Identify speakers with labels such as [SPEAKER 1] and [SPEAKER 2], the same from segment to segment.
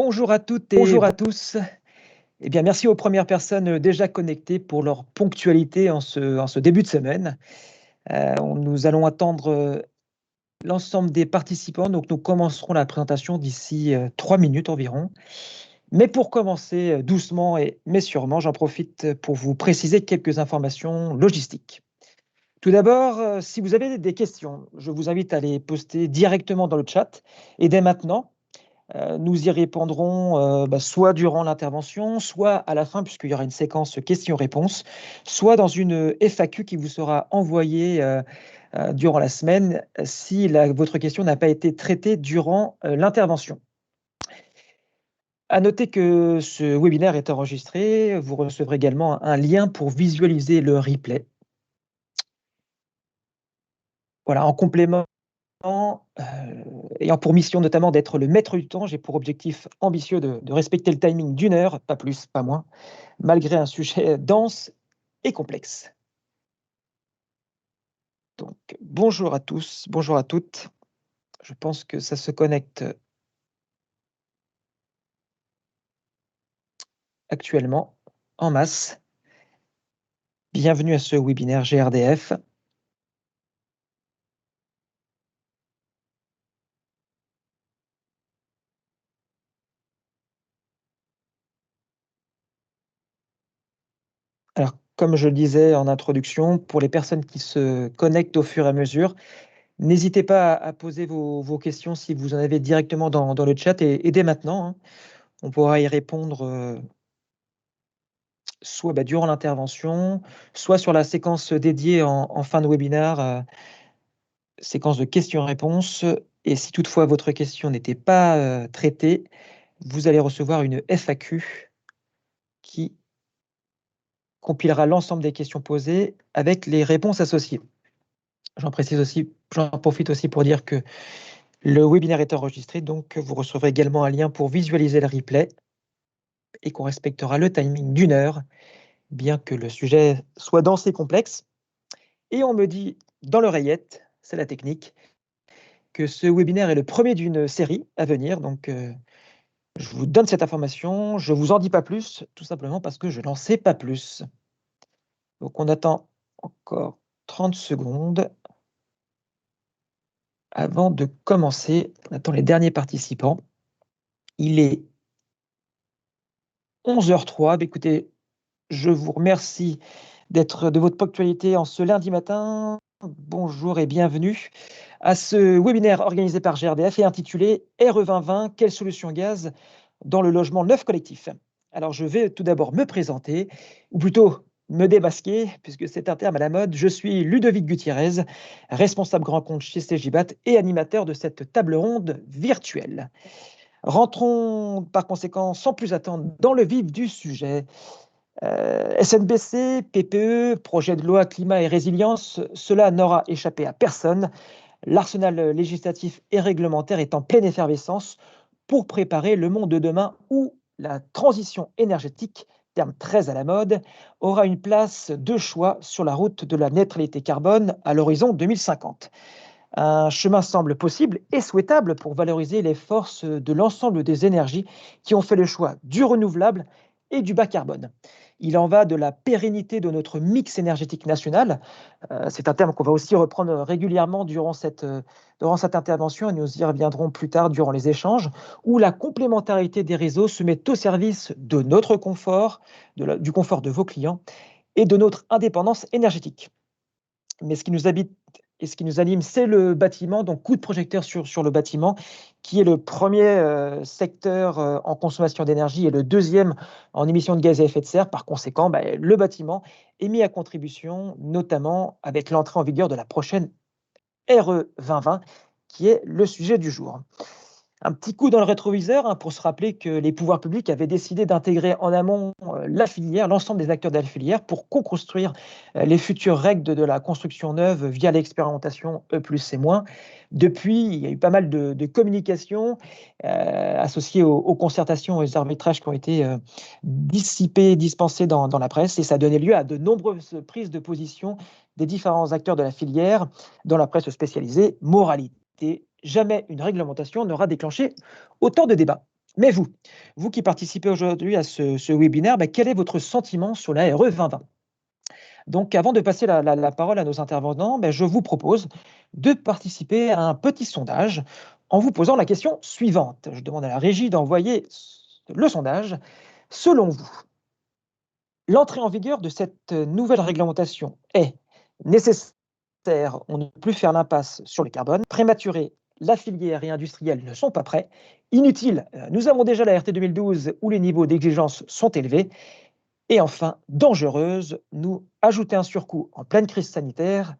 [SPEAKER 1] Bonjour à toutes et bonjour à tous. Eh bien, merci aux premières personnes déjà connectées pour leur ponctualité en ce début de semaine. Nous allons attendre l'ensemble des participants, donc nous commencerons la présentation d'ici 3 minutes environ. Mais pour commencer doucement mais sûrement, j'en profite pour vous préciser quelques informations logistiques. Tout d'abord, si vous avez des questions, je vous invite à les poster directement dans le chat et dès maintenant. Nous y répondrons soit durant l'intervention, soit à la fin, puisqu'il y aura une séquence questions-réponses, soit dans une FAQ qui vous sera envoyée durant la semaine si votre question n'a pas été traitée durant l'intervention. À noter que ce webinaire est enregistré, vous recevrez également un lien pour visualiser le replay. Voilà, en complément, ayant pour mission notamment d'être le maître du temps, j'ai pour objectif ambitieux de respecter le timing d'1 heure, pas plus, pas moins, malgré un sujet dense et complexe. Donc, bonjour à tous, bonjour à toutes. Je pense que ça se connecte actuellement en masse. Bienvenue à ce webinaire GRDF. Alors, comme je le disais en introduction, pour les personnes qui se connectent au fur et à mesure, n'hésitez pas à poser vos questions si vous en avez directement dans le chat et dès maintenant, hein. On pourra y répondre soit durant l'intervention, soit sur la séquence dédiée en fin de webinaire, séquence de questions-réponses. Et si toutefois votre question n'était pas traitée, vous allez recevoir une FAQ qui compilera l'ensemble des questions posées avec les réponses associées. J'en profite aussi pour dire que le webinaire est enregistré, donc vous recevrez également un lien pour visualiser le replay et qu'on respectera le timing d'1 heure, bien que le sujet soit dense et complexe. Et on me dit dans l'oreillette, c'est la technique, que ce webinaire est le premier d'une série à venir. Donc, je vous donne cette information. Je ne vous en dis pas plus, tout simplement parce que je n'en sais pas plus. Donc, on attend encore 30 secondes avant de commencer. On attend les derniers participants. Il est 11h03. Écoutez, je vous remercie de votre ponctualité en ce lundi matin. Bonjour et bienvenue à ce webinaire organisé par GRDF et intitulé RE 2020, quelle solution gaz dans le logement neuf collectif. Alors je vais tout d'abord me présenter, ou plutôt me démasquer, puisque c'est un terme à la mode. Je suis Ludovic Gutiérrez, responsable grand compte chez CGBAT et animateur de cette table ronde virtuelle. Rentrons par conséquent sans plus attendre dans le vif du sujet. SNBC, PPE, projet de loi climat et résilience, cela n'aura échappé à personne. L'arsenal législatif et réglementaire est en pleine effervescence pour préparer le monde de demain où la transition énergétique, terme très à la mode, aura une place de choix sur la route de la neutralité carbone à l'horizon 2050. Un chemin semble possible et souhaitable pour valoriser les forces de l'ensemble des énergies qui ont fait le choix du renouvelable et du bas carbone. Il en va de la pérennité de notre mix énergétique national. C'est un terme qu'on va aussi reprendre régulièrement durant cette intervention et nous y reviendrons plus tard durant les échanges, où la complémentarité des réseaux se met au service de notre confort, du confort de vos clients et de notre indépendance énergétique. Mais ce qui nous habite et ce qui nous anime, c'est le bâtiment, donc coup de projecteur sur le bâtiment, qui est le premier secteur en consommation d'énergie et le deuxième en émissions de gaz à effet de serre. Par conséquent, le bâtiment est mis à contribution, notamment avec l'entrée en vigueur de la prochaine RE 2020, qui est le sujet du jour. Un petit coup dans le rétroviseur pour se rappeler que les pouvoirs publics avaient décidé d'intégrer en amont la filière, l'ensemble des acteurs de la filière pour co-construire les futures règles de la construction neuve via l'expérimentation E+, C-. Depuis, il y a eu pas mal de communication associée aux concertations et aux arbitrages qui ont été dispensés dans la presse et ça a donné lieu à de nombreuses prises de position des différents acteurs de la filière dans la presse spécialisée. Moralité, jamais une réglementation n'aura déclenché autant de débats. Mais vous qui participez aujourd'hui à ce webinaire, quel est votre sentiment sur la RE 2020? Donc, avant de passer la parole à nos intervenants, je vous propose de participer à un petit sondage en vous posant la question suivante. Je demande à la régie d'envoyer le sondage. Selon vous, l'entrée en vigueur de cette nouvelle réglementation est nécessaire, on ne peut plus faire l'impasse sur le carbone, prématurée, la filière et industriels ne sont pas prêts, inutile, nous avons déjà la RT 2012 où les niveaux d'exigence sont élevés, et enfin, dangereuse, nous ajouter un surcoût en pleine crise sanitaire.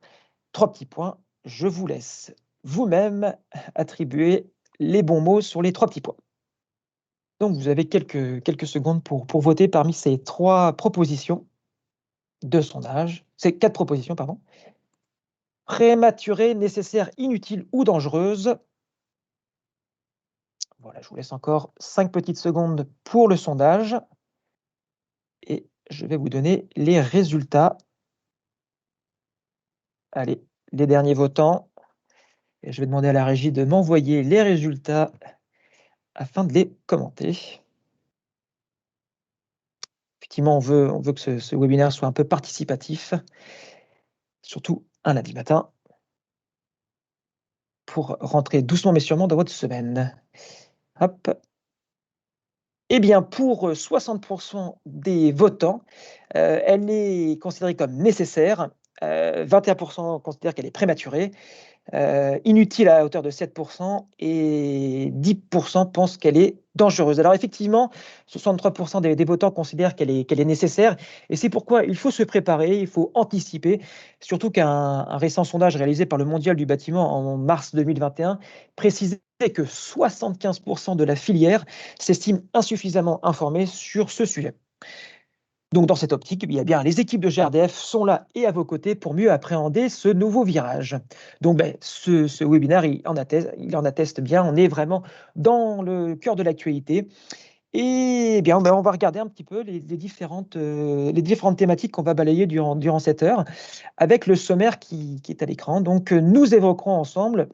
[SPEAKER 1] 3 petits points, je vous laisse vous-même attribuer les bons mots sur les 3 petits points. Donc vous avez quelques secondes pour voter parmi ces 3 propositions de sondage. Ces 4 propositions, pardon. Prématurée, nécessaire, inutile ou dangereuse. Voilà, je vous laisse encore 5 petites secondes pour le sondage et je vais vous donner les résultats. Allez, les derniers votants. Et je vais demander à la régie de m'envoyer les résultats afin de les commenter. Effectivement, on veut que ce webinaire soit un peu participatif, surtout un lundi matin, pour rentrer doucement mais sûrement dans votre semaine. Hop. Eh bien, pour 60% des votants, elle est considérée comme nécessaire. 21% considèrent qu'elle est prématurée. Inutile à hauteur de 7% et 10% pensent qu'elle est dangereuse. Alors effectivement, 63% des votants considèrent qu'elle est nécessaire et c'est pourquoi il faut se préparer, il faut anticiper, surtout qu'un récent sondage réalisé par le Mondial du bâtiment en mars 2021 précisait que 75% de la filière s'estime insuffisamment informée sur ce sujet. Donc dans cette optique, il y a bien les équipes de GRDF sont là et à vos côtés pour mieux appréhender ce nouveau virage. Donc ce webinaire, il en atteste bien, on est vraiment dans le cœur de l'actualité. Et bien, on va regarder un petit peu les différentes thématiques qu'on va balayer durant cette heure, avec le sommaire qui est à l'écran. Donc nous évoquerons ensemble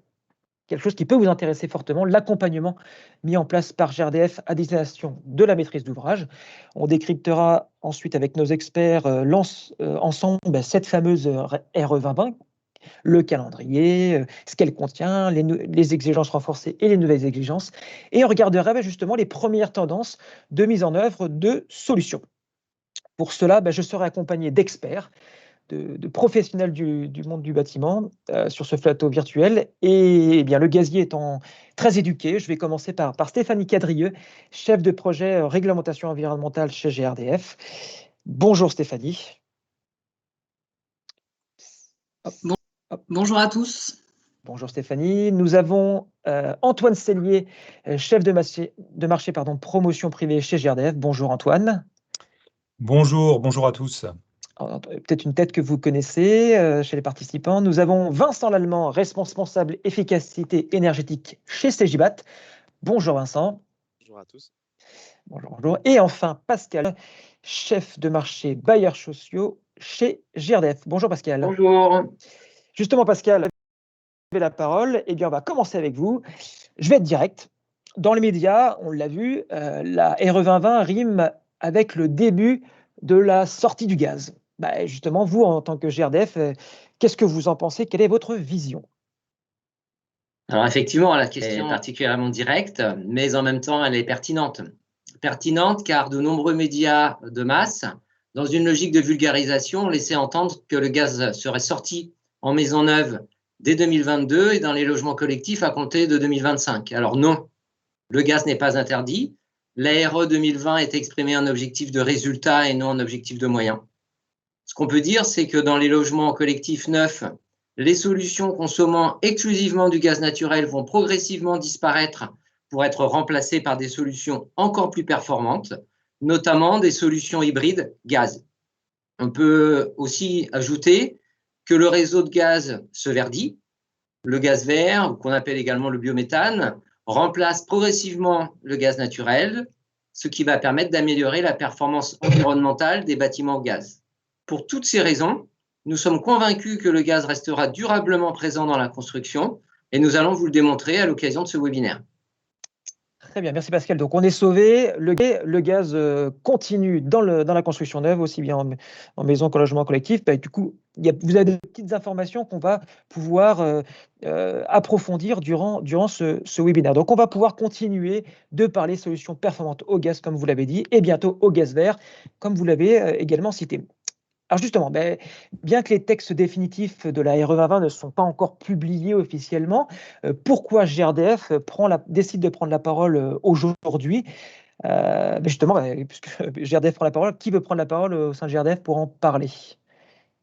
[SPEAKER 1] quelque chose qui peut vous intéresser fortement, l'accompagnement mis en place par GRDF à destination de la maîtrise d'ouvrage. On décryptera ensuite avec nos experts ensemble cette fameuse RE 2020, le calendrier, ce qu'elle contient, les exigences renforcées et les nouvelles exigences. Et on regardera justement les premières tendances de mise en œuvre de solutions. Pour cela, je serai accompagné d'experts de professionnels du monde du bâtiment sur ce plateau virtuel. Et, bien, le gazier étant très éduqué, je vais commencer par Stéphanie Cadrieux, chef de projet réglementation environnementale chez GRDF. Bonjour Stéphanie.
[SPEAKER 2] Bon, bonjour à tous.
[SPEAKER 1] Bonjour Stéphanie. Nous avons Antoine Sellier, chef de marché promotion privée chez GRDF. Bonjour Antoine.
[SPEAKER 3] Bonjour à tous.
[SPEAKER 1] Peut-être une tête que vous connaissez chez les participants. Nous avons Vincent Lallemand, responsable efficacité énergétique chez Cegibat. Bonjour Vincent.
[SPEAKER 4] Bonjour à tous.
[SPEAKER 1] Bonjour. Et enfin Pascal, chef de marché bailleurs sociaux chez GRDF. Bonjour Pascal.
[SPEAKER 2] Bonjour.
[SPEAKER 1] Justement Pascal, vous avez la parole. Eh bien on va commencer avec vous. Je vais être direct. Dans les médias, on l'a vu, la RE 2020 rime avec le début de la sortie du gaz. Justement, vous, en tant que GRDF, qu'est-ce que vous en pensez? Quelle est votre vision?
[SPEAKER 2] Alors effectivement, la question est particulièrement directe, mais en même temps, elle est pertinente. Pertinente car de nombreux médias de masse, dans une logique de vulgarisation, laissaient entendre que le gaz serait sorti en maison neuve dès 2022 et dans les logements collectifs à compter de 2025. Alors non, le gaz n'est pas interdit. La RE 2020 est exprimé un objectif de résultat et non un objectif de moyens. Ce qu'on peut dire, c'est que dans les logements collectifs neufs, les solutions consommant exclusivement du gaz naturel vont progressivement disparaître pour être remplacées par des solutions encore plus performantes, notamment des solutions hybrides gaz. On peut aussi ajouter que le réseau de gaz se verdit. Le gaz vert, qu'on appelle également le biométhane, remplace progressivement le gaz naturel, ce qui va permettre d'améliorer la performance environnementale des bâtiments au gaz. Pour toutes ces raisons, nous sommes convaincus que le gaz restera durablement présent dans la construction et nous allons vous le démontrer à l'occasion de ce webinaire.
[SPEAKER 1] Très bien, merci Pascal. Donc on est sauvé, le gaz continue dans la construction neuve, aussi bien en maison qu'en logement collectif. Bah, du coup, vous avez des petites informations qu'on va pouvoir approfondir durant ce webinaire. Donc on va pouvoir continuer de parler solutions performantes au gaz, comme vous l'avez dit, et bientôt au gaz vert, comme vous l'avez également cité. Alors justement, bien que les textes définitifs de la RE 2020 ne sont pas encore publiés officiellement, pourquoi GRDF décide de prendre la parole aujourd'hui? Justement, puisque GRDF prend la parole, qui veut prendre la parole au sein de GRDF pour en parler?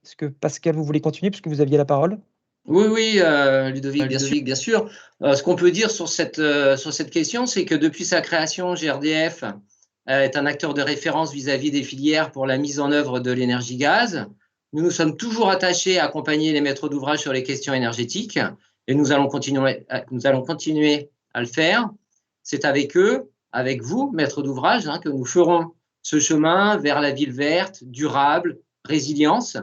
[SPEAKER 1] Est-ce que Pascal, vous voulez continuer puisque vous aviez la parole?
[SPEAKER 2] Oui, oui, Ludovic, bien sûr. Ce qu'on peut dire sur cette question, c'est que depuis sa création, GRDF est un acteur de référence vis-à-vis des filières pour la mise en œuvre de l'énergie gaz. Nous nous sommes toujours attachés à accompagner les maîtres d'ouvrage sur les questions énergétiques et nous allons continuer à le faire. C'est avec eux, avec vous, maîtres d'ouvrage, que nous ferons ce chemin vers la ville verte, durable, résilience.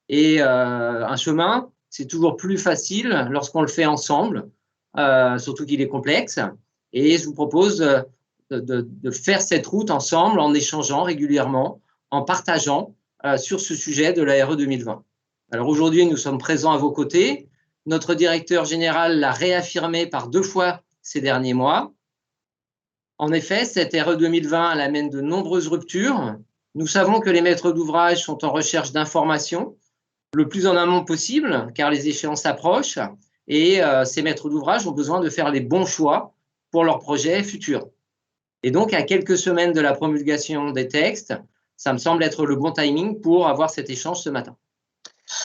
[SPEAKER 2] Et un chemin, c'est toujours plus facile lorsqu'on le fait ensemble, surtout qu'il est complexe. Et je vous propose de faire cette route ensemble en échangeant régulièrement, en partageant sur ce sujet de la RE 2020. Alors aujourd'hui, nous sommes présents à vos côtés. Notre directeur général l'a réaffirmé par 2 fois ces derniers mois. En effet, cette RE 2020 elle amène de nombreuses ruptures. Nous savons que les maîtres d'ouvrage sont en recherche d'informations le plus en amont possible, car les échéances approchent, et ces maîtres d'ouvrage ont besoin de faire les bons choix pour leurs projets futurs. Et donc, à quelques semaines de la promulgation des textes, ça me semble être le bon timing pour avoir cet échange ce matin.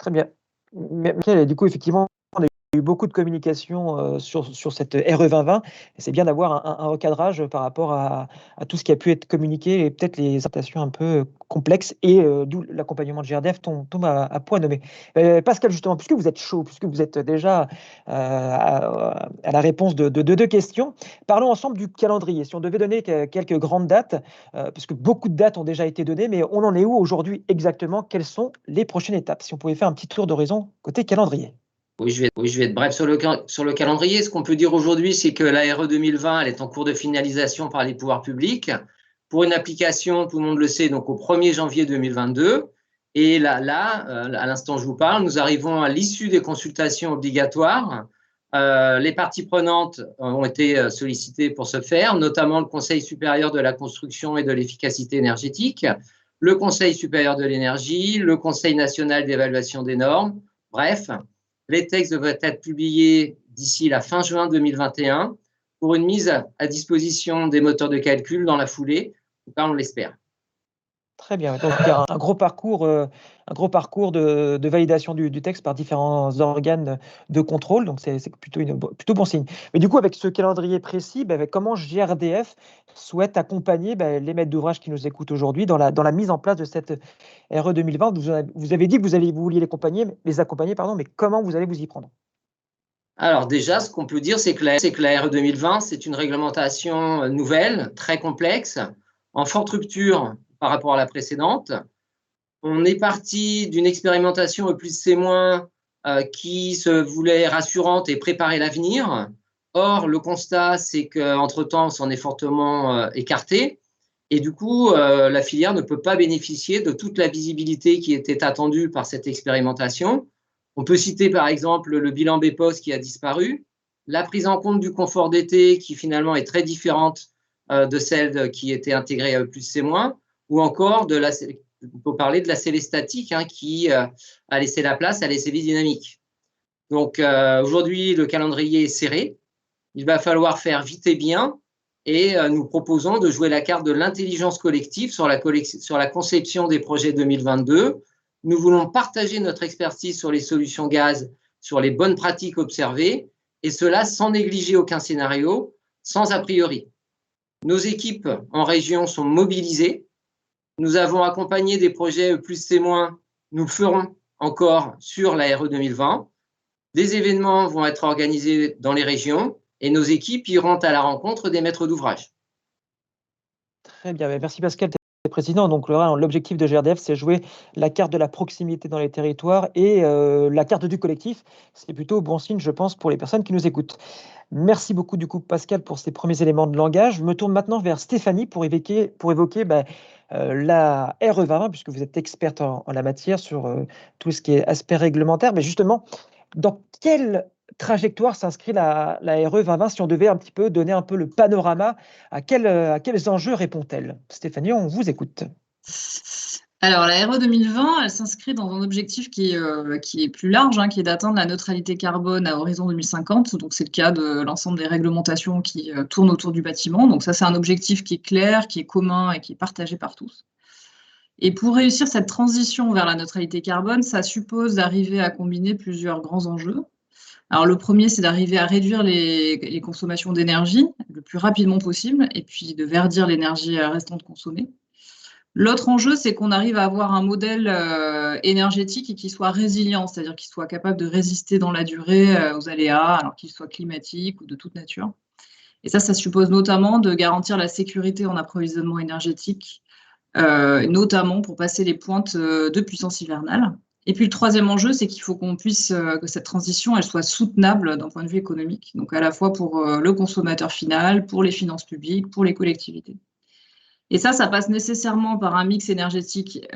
[SPEAKER 1] Très bien. Michael, du coup, effectivement, on a eu beaucoup de communication sur cette RE 2020. Et c'est bien d'avoir un recadrage par rapport à tout ce qui a pu être communiqué et peut-être les adaptations un peu complexes, et d'où l'accompagnement de GRDF tombe à point nommé. Pascal, justement, puisque vous êtes chaud, puisque vous êtes déjà à la réponse de 2 questions, parlons ensemble du calendrier. Si on devait donner quelques grandes dates, puisque beaucoup de dates ont déjà été données, mais on en est où aujourd'hui exactement? Quelles sont les prochaines étapes? Si on pouvait faire un petit tour d'horizon côté calendrier.
[SPEAKER 2] Oui, je vais être bref sur le calendrier. Ce qu'on peut dire aujourd'hui, c'est que la RE 2020 elle est en cours de finalisation par les pouvoirs publics pour une application, tout le monde le sait, donc au 1er janvier 2022. Et là, à l'instant où je vous parle, nous arrivons à l'issue des consultations obligatoires. Les parties prenantes ont été sollicitées pour ce faire, notamment le Conseil supérieur de la construction et de l'efficacité énergétique, le Conseil supérieur de l'énergie, le Conseil national d'évaluation des normes. Bref, les textes devraient être publiés d'ici la fin juin 2021 pour une mise à disposition des moteurs de calcul dans la foulée, on l'espère.
[SPEAKER 1] Très bien. Donc, il y a un gros parcours de validation du texte par différents organes de contrôle. Donc, c'est plutôt bon signe. Mais du coup, avec ce calendrier précis, comment GRDF souhaite accompagner les maîtres d'ouvrage qui nous écoutent aujourd'hui dans la mise en place de cette RE 2020? Vous avez dit que vous vouliez les accompagner, mais comment vous allez vous y prendre?
[SPEAKER 2] Alors déjà, ce qu'on peut dire, c'est que la RE 2020, c'est une réglementation nouvelle, très complexe, en forte rupture par rapport à la précédente. On est parti d'une expérimentation E+C- qui se voulait rassurante et préparer l'avenir. Or, le constat, c'est qu'entre-temps, on s'en est fortement écarté. Et du coup, la filière ne peut pas bénéficier de toute la visibilité qui était attendue par cette expérimentation. On peut citer par exemple le bilan BPOS qui a disparu, la prise en compte du confort d'été qui finalement est très différente de celle qui était intégrée à E+C-, ou encore on peut parler de la scellée statique qui a laissé la place à la scellée dynamique. Donc aujourd'hui, le calendrier est serré. Il va falloir faire vite et bien, et nous proposons de jouer la carte de l'intelligence collective sur la conception des projets 2022. Nous voulons partager notre expertise sur les solutions gaz, sur les bonnes pratiques observées, et cela sans négliger aucun scénario, sans a priori. Nos équipes en région sont mobilisées. Nous avons accompagné des projets E+C-, nous le ferons encore sur la RE 2020. Des événements vont être organisés dans les régions et nos équipes iront à la rencontre des maîtres d'ouvrage.
[SPEAKER 1] Très bien, merci Pascal. Président. Donc l'objectif de GRDF, c'est jouer la carte de la proximité dans les territoires et la carte du collectif. C'est plutôt bon signe, je pense, pour les personnes qui nous écoutent. Merci beaucoup du coup Pascal pour ces premiers éléments de langage. Je me tourne maintenant vers Stéphanie pour évoquer la RE20, puisque vous êtes experte en la matière sur tout ce qui est aspect réglementaire. Mais justement, dans quelle trajectoire s'inscrit la RE 2020 si on devait un petit peu donner un peu le panorama, à quels enjeux répond-elle? Stéphanie, on vous écoute.
[SPEAKER 4] Alors, la RE 2020, elle s'inscrit dans un objectif qui est plus large, hein, qui est d'atteindre la neutralité carbone à horizon 2050. Donc, c'est le cas de l'ensemble des réglementations qui tournent autour du bâtiment. Donc, ça, c'est un objectif qui est clair, qui est commun et qui est partagé par tous. Et pour réussir cette transition vers la neutralité carbone, ça suppose d'arriver à combiner plusieurs grands enjeux. Alors, le premier, c'est d'arriver à réduire les consommations d'énergie le plus rapidement possible et puis de verdir l'énergie restante consommée. L'autre enjeu, c'est qu'on arrive à avoir un modèle énergétique et qui soit résilient, c'est-à-dire qu'il soit capable de résister dans la durée aux aléas, alors qu'il soit climatique ou de toute nature. Et ça suppose notamment de garantir la sécurité en approvisionnement énergétique, notamment pour passer les pointes de puissance hivernale. Et puis le troisième enjeu, c'est qu'il faut qu'on puisse, que cette transition, elle soit soutenable d'un point de vue économique, donc à la fois pour le consommateur final, pour les finances publiques, pour les collectivités. Et ça passe nécessairement par un mix énergétique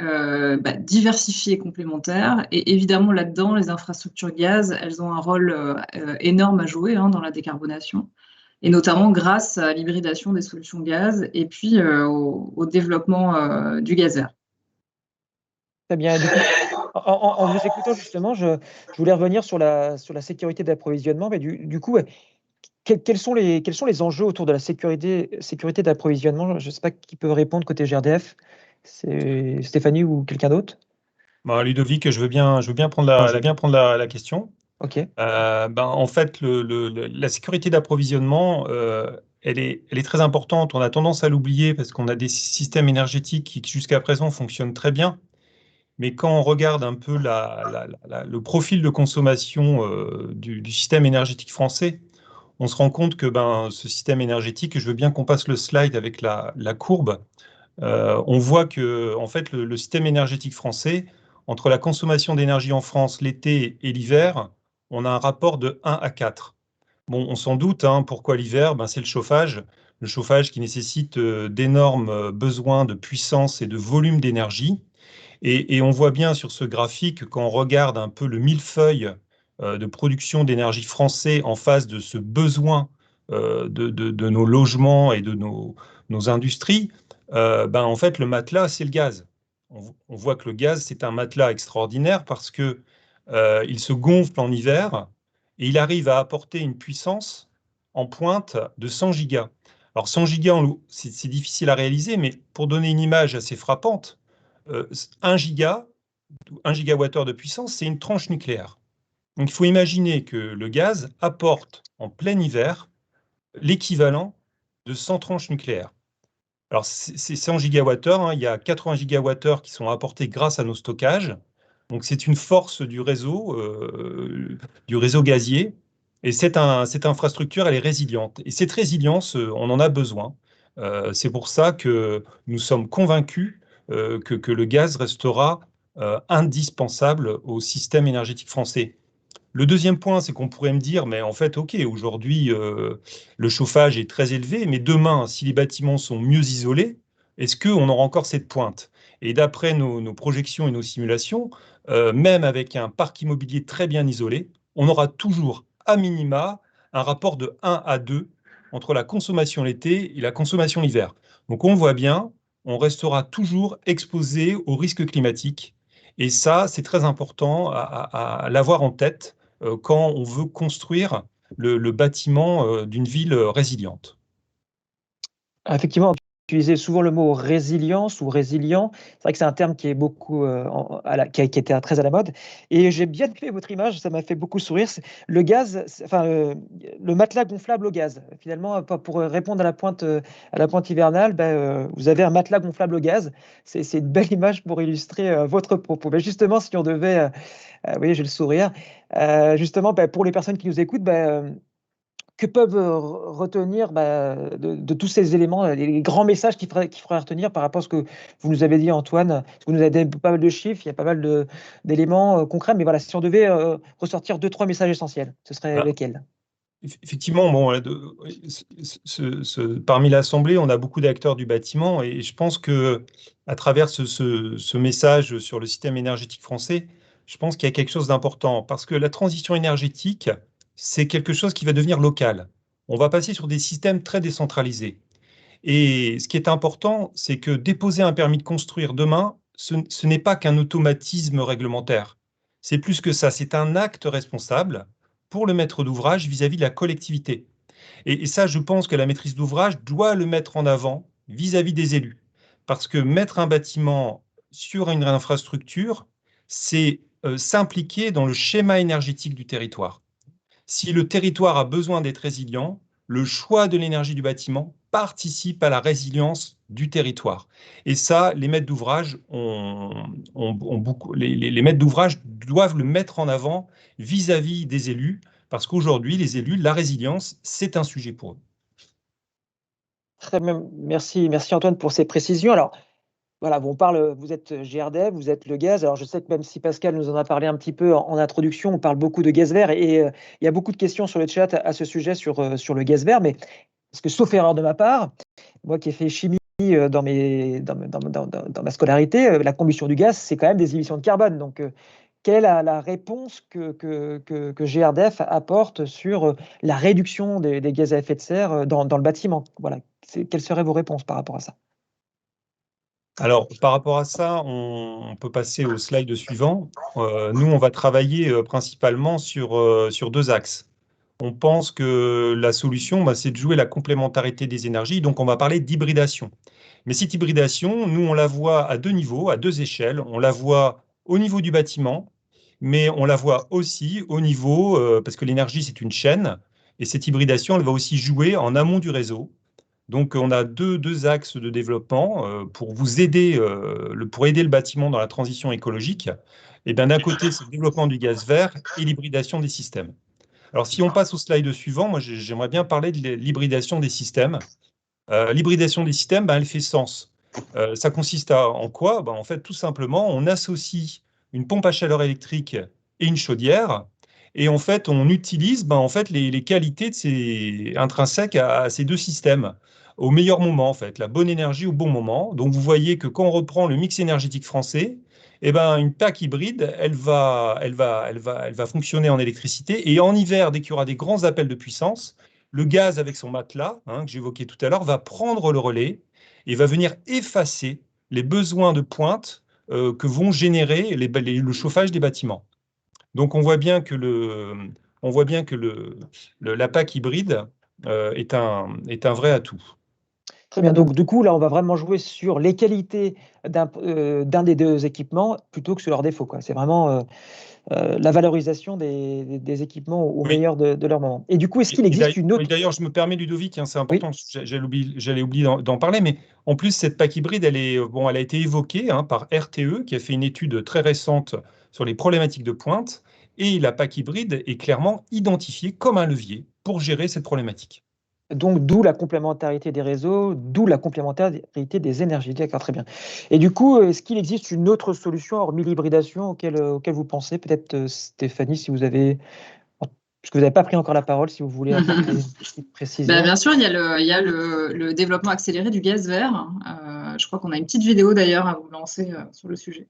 [SPEAKER 4] diversifié et complémentaire. Et évidemment, là-dedans, les infrastructures gaz, elles ont un rôle énorme à jouer dans la décarbonation, et notamment grâce à l'hybridation des solutions gaz et puis au développement du gaz vert.
[SPEAKER 1] Très bien. Du coup, en vous écoutant justement, je voulais revenir sur la sécurité d'approvisionnement. Mais du coup, quels sont les enjeux autour de la sécurité d'approvisionnement? Je ne sais pas qui peut répondre côté GRDF. C'est Stéphanie ou quelqu'un d'autre?
[SPEAKER 3] Ludovic, je veux bien prendre la question.
[SPEAKER 1] Ok.
[SPEAKER 3] En fait, la sécurité d'approvisionnement, elle est très importante. On a tendance à l'oublier parce qu'on a des systèmes énergétiques qui, jusqu'à présent, fonctionnent très bien. Mais quand on regarde un peu le profil de consommation du système énergétique français, on se rend compte que ce système énergétique, je veux bien qu'on passe le slide avec la courbe, on voit que en fait, le système énergétique français, entre la consommation d'énergie en France l'été et l'hiver, on a un rapport de 1 à 4. Bon, on s'en doute, pourquoi l'hiver? C'est le chauffage qui nécessite d'énormes besoins de puissance et de volume d'énergie. Et on voit bien sur ce graphique, quand on regarde un peu le millefeuille de production d'énergie français en face de ce besoin de nos logements et de nos industries, en fait, le matelas, c'est le gaz. On voit que le gaz, c'est un matelas extraordinaire parce que il se gonfle en hiver et il arrive à apporter une puissance en pointe de 100 gigas. Alors 100 gigas, c'est difficile à réaliser, mais pour donner une image assez frappante, 1 gigawattheure de puissance, c'est une tranche nucléaire. Donc il faut imaginer que le gaz apporte en plein hiver l'équivalent de 100 tranches nucléaires. Alors c'est 100 gigawattheures, il y a 80 gigawattheures qui sont apportés grâce à nos stockages. Donc c'est une force du réseau gazier. Et cette infrastructure, elle est résiliente. Et cette résilience, on en a besoin. C'est pour ça que nous sommes convaincus que le gaz restera indispensable au système énergétique français. Le deuxième point, c'est qu'on pourrait me dire, mais en fait, OK, aujourd'hui, le chauffage est très élevé, mais demain, si les bâtiments sont mieux isolés, est-ce qu'on aura encore cette pointe? Et d'après nos projections et nos simulations, même avec un parc immobilier très bien isolé, on aura toujours, à minima, un rapport de 1 à 2 entre la consommation l'été et la consommation l'hiver. Donc on voit bien, on restera toujours exposé aux risques climatiques. Et ça, c'est très important à l'avoir en tête quand on veut construire le bâtiment d'une ville résiliente.
[SPEAKER 1] Effectivement, vous utilisez souvent le mot résilience ou résilient. C'est vrai que c'est un terme qui est beaucoup, qui a été très à la mode. Et j'ai bien aimé votre image, ça m'a fait beaucoup sourire. Le gaz, le matelas gonflable au gaz. Finalement, pour répondre à la pointe hivernale, vous avez un matelas gonflable au gaz. C'est une belle image pour illustrer votre propos. Mais justement, si on devait, vous voyez, j'ai le sourire. Justement, pour les personnes qui nous écoutent, que peuvent retenir de tous ces éléments, les grands messages qu'il faudrait retenir par rapport à ce que vous nous avez dit, Antoine? Parce que vous nous avez donné pas mal de chiffres, il y a pas mal d'éléments concrets, mais voilà, si on devait ressortir 2-3 messages essentiels, ce serait lesquels?
[SPEAKER 3] Effectivement, bon, parmi l'Assemblée, on a beaucoup d'acteurs du bâtiment et je pense que à travers ce message sur le système énergétique français, je pense qu'il y a quelque chose d'important parce que la transition énergétique, c'est quelque chose qui va devenir local. On va passer sur des systèmes très décentralisés. Et ce qui est important, c'est que déposer un permis de construire demain, ce n'est pas qu'un automatisme réglementaire. C'est plus que ça, c'est un acte responsable pour le maître d'ouvrage vis-à-vis de la collectivité. Et ça, je pense que la maîtrise d'ouvrage doit le mettre en avant vis-à-vis des élus. Parce que mettre un bâtiment sur une infrastructure, c'est s'impliquer dans le schéma énergétique du territoire. Si le territoire a besoin d'être résilient, le choix de l'énergie du bâtiment participe à la résilience du territoire. Et ça, les maîtres d'ouvrage les maîtres d'ouvrage doivent le mettre en avant vis-à-vis des élus, parce qu'aujourd'hui, les élus, la résilience, c'est un sujet pour eux.
[SPEAKER 1] Très bien, merci Antoine pour ces précisions. Alors, voilà, vous êtes GRDF, vous êtes le gaz. Alors, je sais que même si Pascal nous en a parlé un petit peu en introduction, on parle beaucoup de gaz vert et il y a beaucoup de questions sur le chat à ce sujet sur le gaz vert. Mais parce que, sauf erreur de ma part, moi qui ai fait chimie dans ma scolarité, la combustion du gaz, c'est quand même des émissions de carbone. Donc, quelle est la réponse que GRDF apporte sur la réduction des gaz à effet de serre dans le bâtiment? Voilà. Quelles seraient vos réponses par rapport à ça?
[SPEAKER 3] Alors, par rapport à ça, on peut passer au slide suivant. Nous, on va travailler principalement sur deux axes. On pense que la solution, c'est de jouer la complémentarité des énergies, donc on va parler d'hybridation. Mais cette hybridation, nous, on la voit à deux niveaux, à deux échelles. On la voit au niveau du bâtiment, mais on la voit aussi au niveau, parce que l'énergie, c'est une chaîne, et cette hybridation, elle va aussi jouer en amont du réseau. Donc, on a deux axes de développement pour vous aider, pour aider le bâtiment dans la transition écologique. Et bien, d'un côté, c'est le développement du gaz vert et l'hybridation des systèmes. Alors, si on passe au slide suivant, moi, j'aimerais bien parler de l'hybridation des systèmes. L'hybridation des systèmes, elle fait sens. Ça consiste en quoi? En fait, tout simplement, on associe une pompe à chaleur électrique et une chaudière. Et en fait, on utilise en fait, les qualités intrinsèques à ces deux systèmes au meilleur moment, en fait, la bonne énergie au bon moment. Donc, vous voyez que quand on reprend le mix énergétique français, une PAC hybride, elle va fonctionner en électricité. Et en hiver, dès qu'il y aura des grands appels de puissance, le gaz avec son matelas, que j'évoquais tout à l'heure, va prendre le relais et va venir effacer les besoins de pointe que vont générer le chauffage des bâtiments. Donc, on voit bien que la PAC hybride est un vrai atout.
[SPEAKER 1] Très bien. Donc, du coup, là, on va vraiment jouer sur les qualités d'un des deux équipements plutôt que sur leurs défauts, quoi. C'est vraiment la valorisation des équipements au meilleur de leur moment. Et du coup, est-ce qu'il existe une autre...
[SPEAKER 3] D'ailleurs, je me permets, Ludovic, c'est important, j'allais oublier d'en parler, mais en plus, cette PAC hybride, elle a été évoquée par RTE, qui a fait une étude très récente sur les problématiques de pointe, et la PAC hybride est clairement identifiée comme un levier pour gérer cette problématique.
[SPEAKER 1] Donc, d'où la complémentarité des réseaux, d'où la complémentarité des énergies. D'accord, très bien. Et du coup, est-ce qu'il existe une autre solution, hormis l'hybridation, auquel vous pensez? Peut-être, Stéphanie, si vous avez... Parce que vous n'avez pas pris encore la parole, si vous voulez apporter une petite précision.
[SPEAKER 4] Bien sûr, il y a le développement accéléré du gaz vert. Je crois qu'on a une petite vidéo d'ailleurs à vous lancer sur le sujet.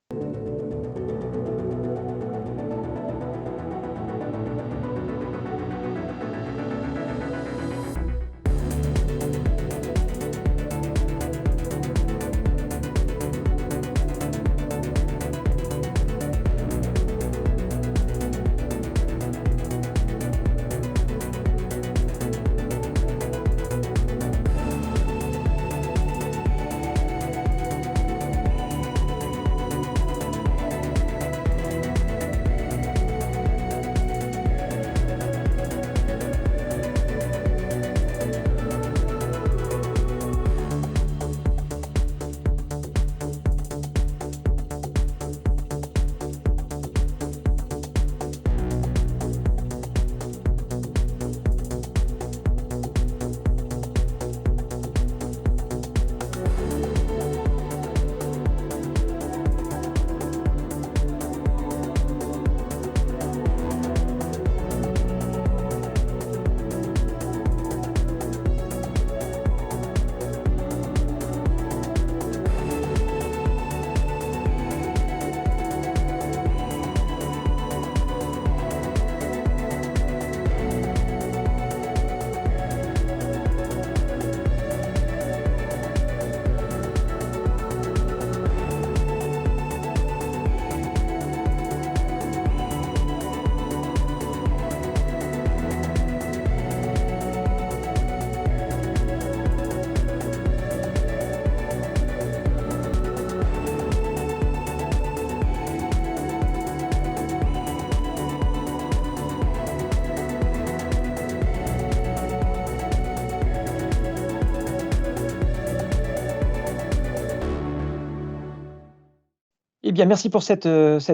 [SPEAKER 1] Eh bien, merci pour cette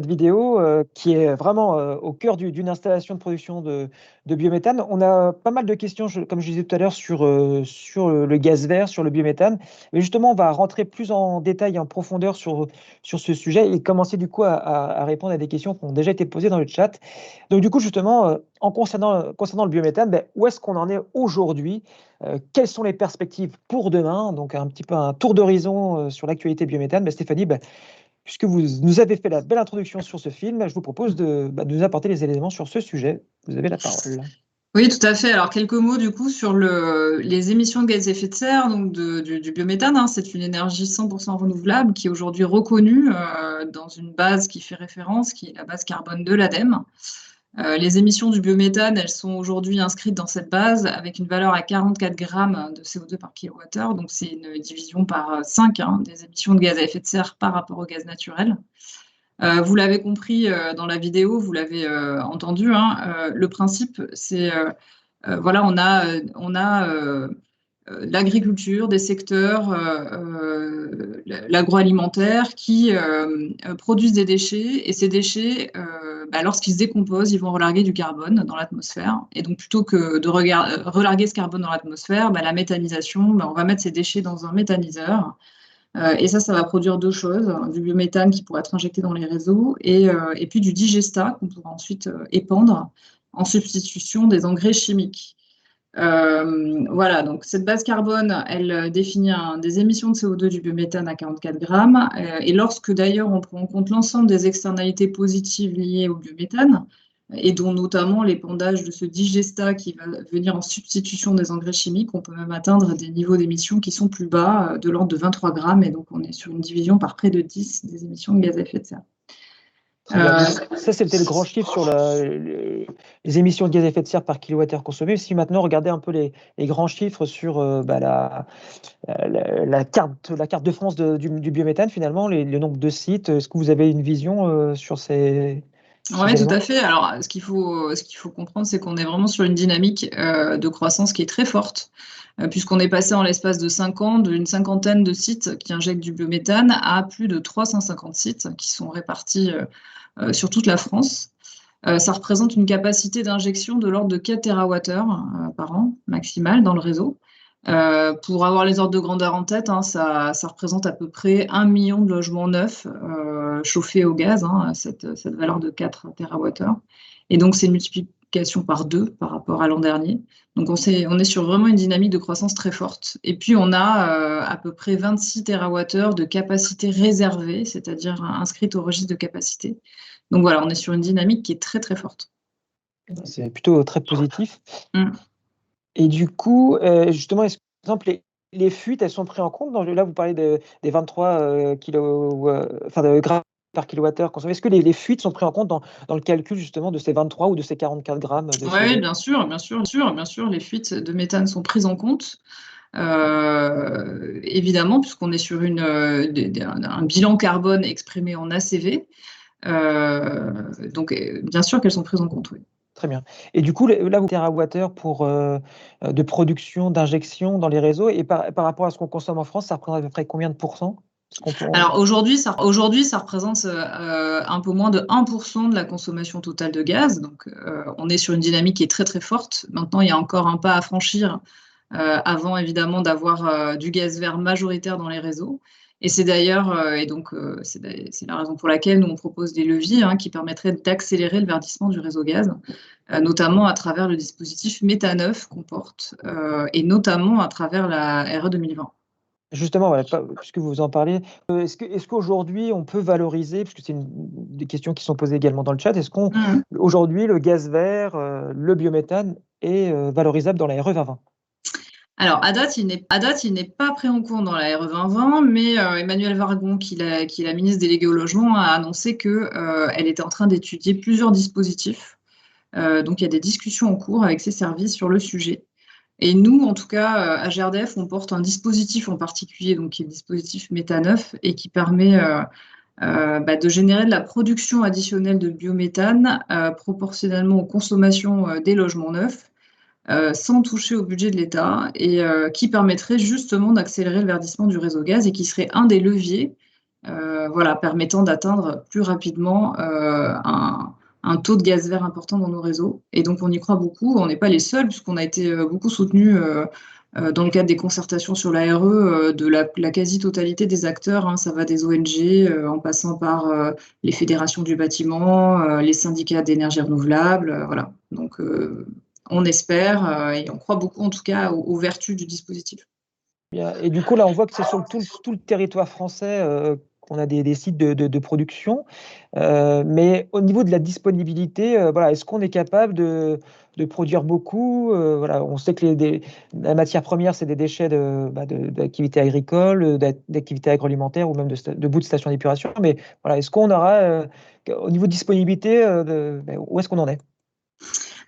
[SPEAKER 1] vidéo qui est vraiment au cœur d'une installation de production de biométhane. On a pas mal de questions, comme je disais tout à l'heure, sur le gaz vert, sur le biométhane. Mais justement, on va rentrer plus en détail, en profondeur sur ce sujet et commencer du coup à répondre à des questions qui ont déjà été posées dans le chat. Donc, du coup, justement, concernant le biométhane, ben, où est-ce qu'on en est aujourd'hui? Quelles sont les perspectives pour demain? Donc, un petit peu un tour d'horizon sur l'actualité biométhane. Ben, Stéphanie, ben, puisque vous nous avez fait la belle introduction sur ce film, je vous propose de nous apporter les éléments sur ce sujet. Vous avez la parole.
[SPEAKER 4] Oui, tout à fait. Alors, quelques mots du coup sur les émissions de gaz à effet de serre, donc du biométhane. Hein. C'est une énergie 100% renouvelable qui est aujourd'hui reconnue dans une base qui fait référence, qui est la base carbone de l'ADEME. Les émissions du biométhane, elles sont aujourd'hui inscrites dans cette base avec une valeur à 44 grammes de CO2 par kilowattheure. Donc, c'est une division par 5 des émissions de gaz à effet de serre par rapport au gaz naturel. Vous l'avez compris dans la vidéo, vous l'avez entendu, hein, le principe, c'est, voilà, on a l'agriculture, des secteurs, l'agroalimentaire qui produisent des déchets, et ces déchets, lorsqu'ils se décomposent, ils vont relarguer du carbone dans l'atmosphère. Et donc, plutôt que de relarguer ce carbone dans l'atmosphère, la méthanisation, on va mettre ces déchets dans un méthaniseur. Et ça va produire deux choses, du biométhane qui pourra être injecté dans les réseaux et puis du digestat qu'on pourra ensuite épandre en substitution des engrais chimiques. Voilà, donc cette base carbone, elle définit des émissions de CO2 du biométhane à 44 grammes. Et lorsque d'ailleurs on prend en compte l'ensemble des externalités positives liées au biométhane, et dont notamment l'épandage de ce digestat qui va venir en substitution des engrais chimiques, on peut même atteindre des niveaux d'émissions qui sont plus bas, de l'ordre de 23 grammes, et donc on est sur une division par près de 10 des émissions de gaz à effet de serre.
[SPEAKER 1] Ça, c'était le grand chiffre sur les émissions de gaz à effet de serre par kilowattheure consommé. Si maintenant, regardez un peu les grands chiffres sur la carte de France du biométhane, finalement, le nombre de sites, est-ce que vous avez une vision sur ces
[SPEAKER 4] Oui, tout
[SPEAKER 1] éléments?
[SPEAKER 4] à fait. Alors, ce qu'il faut comprendre, c'est qu'on est vraiment sur une dynamique de croissance qui est très forte, puisqu'on est passé en l'espace de 5 ans d'une cinquantaine de sites qui injectent du biométhane à plus de 350 sites qui sont répartis sur toute la France. Ça représente une capacité d'injection de l'ordre de 4 TWh par an maximale dans le réseau. Pour avoir les ordres de grandeur en tête, ça représente à peu près 1 million de logements neufs chauffés au gaz, cette valeur de 4 TWh. Et donc, c'est une multiplication par 2 par rapport à l'an dernier. Donc, on est sur vraiment une dynamique de croissance très forte. Et puis, on a à peu près 26 TWh de capacité réservée, c'est-à-dire inscrite au registre de capacité. Donc, voilà, on est sur une dynamique qui est très, très forte.
[SPEAKER 1] C'est plutôt très positif. Et du coup, justement, est-ce que, par exemple, les fuites, elles sont prises en compte là, vous parlez des 23 de grammes par kilowattheure consommé. Est-ce que les fuites sont prises en compte dans le calcul justement de ces 23 ou de ces 44 grammes de CO2?
[SPEAKER 4] Oui, bien sûr, les fuites de méthane sont prises en compte. Évidemment, puisqu'on est sur un bilan carbone exprimé en ACV. Donc, bien sûr qu'elles sont prises en compte, oui.
[SPEAKER 1] Très bien. Et du coup, là, vous TWh de production, d'injection dans les réseaux, et par rapport à ce qu'on consomme en France, ça représente à peu près combien de pourcents?
[SPEAKER 4] Alors aujourd'hui, ça représente un peu moins de 1% de la consommation totale de gaz. Donc, on est sur une dynamique qui est très très forte. Maintenant, il y a encore un pas à franchir avant évidemment d'avoir du gaz vert majoritaire dans les réseaux. Et c'est d'ailleurs, c'est la raison pour laquelle nous on propose des leviers qui permettraient d'accélérer le verdissement du réseau gaz, notamment à travers le dispositif Méthaneuf qu'on porte, et notamment à travers la RE 2020.
[SPEAKER 1] Justement, voilà, puisque vous en parlez, est-ce qu'aujourd'hui on peut valoriser, puisque c'est des questions qui sont posées également dans le chat, est-ce qu'aujourd'hui le gaz vert, le biométhane est valorisable dans la RE 2020?
[SPEAKER 4] Alors, à date, il n'est pas pris en compte dans la RE 2020, mais Emmanuelle Wargon, qui est la ministre déléguée au logement, a annoncé qu'elle était en train d'étudier plusieurs dispositifs. Donc, il y a des discussions en cours avec ses services sur le sujet. Et nous, en tout cas, à GRDF, on porte un dispositif en particulier, donc qui est le dispositif Méthaneuf, et qui permet de générer de la production additionnelle de biométhane proportionnellement aux consommations des logements neufs, sans toucher au budget de l'État, et qui permettrait justement d'accélérer le verdissement du réseau gaz, et qui serait un des leviers voilà, permettant d'atteindre plus rapidement un taux de gaz vert important dans nos réseaux. Et donc, on y croit beaucoup. On n'est pas les seuls, puisqu'on a été beaucoup soutenus dans le cadre des concertations sur la RE de la quasi-totalité des acteurs. Hein. Ça va des ONG en passant par les fédérations du bâtiment, les syndicats d'énergie renouvelable. Voilà. Donc, on espère et on croit beaucoup, en tout cas, aux vertus du dispositif.
[SPEAKER 1] Bien. Et du coup, là, on voit que c'est sur tout le territoire français qu'on a des sites de production. Mais au niveau de la disponibilité, voilà, est-ce qu'on est capable de produire beaucoup? Voilà, on sait que la matière première, c'est des déchets d'activités agricoles, d'activités agroalimentaires ou même de bouts de stations d'épuration. Mais voilà, est-ce qu'on aura, au niveau de disponibilité, où est-ce qu'on en est?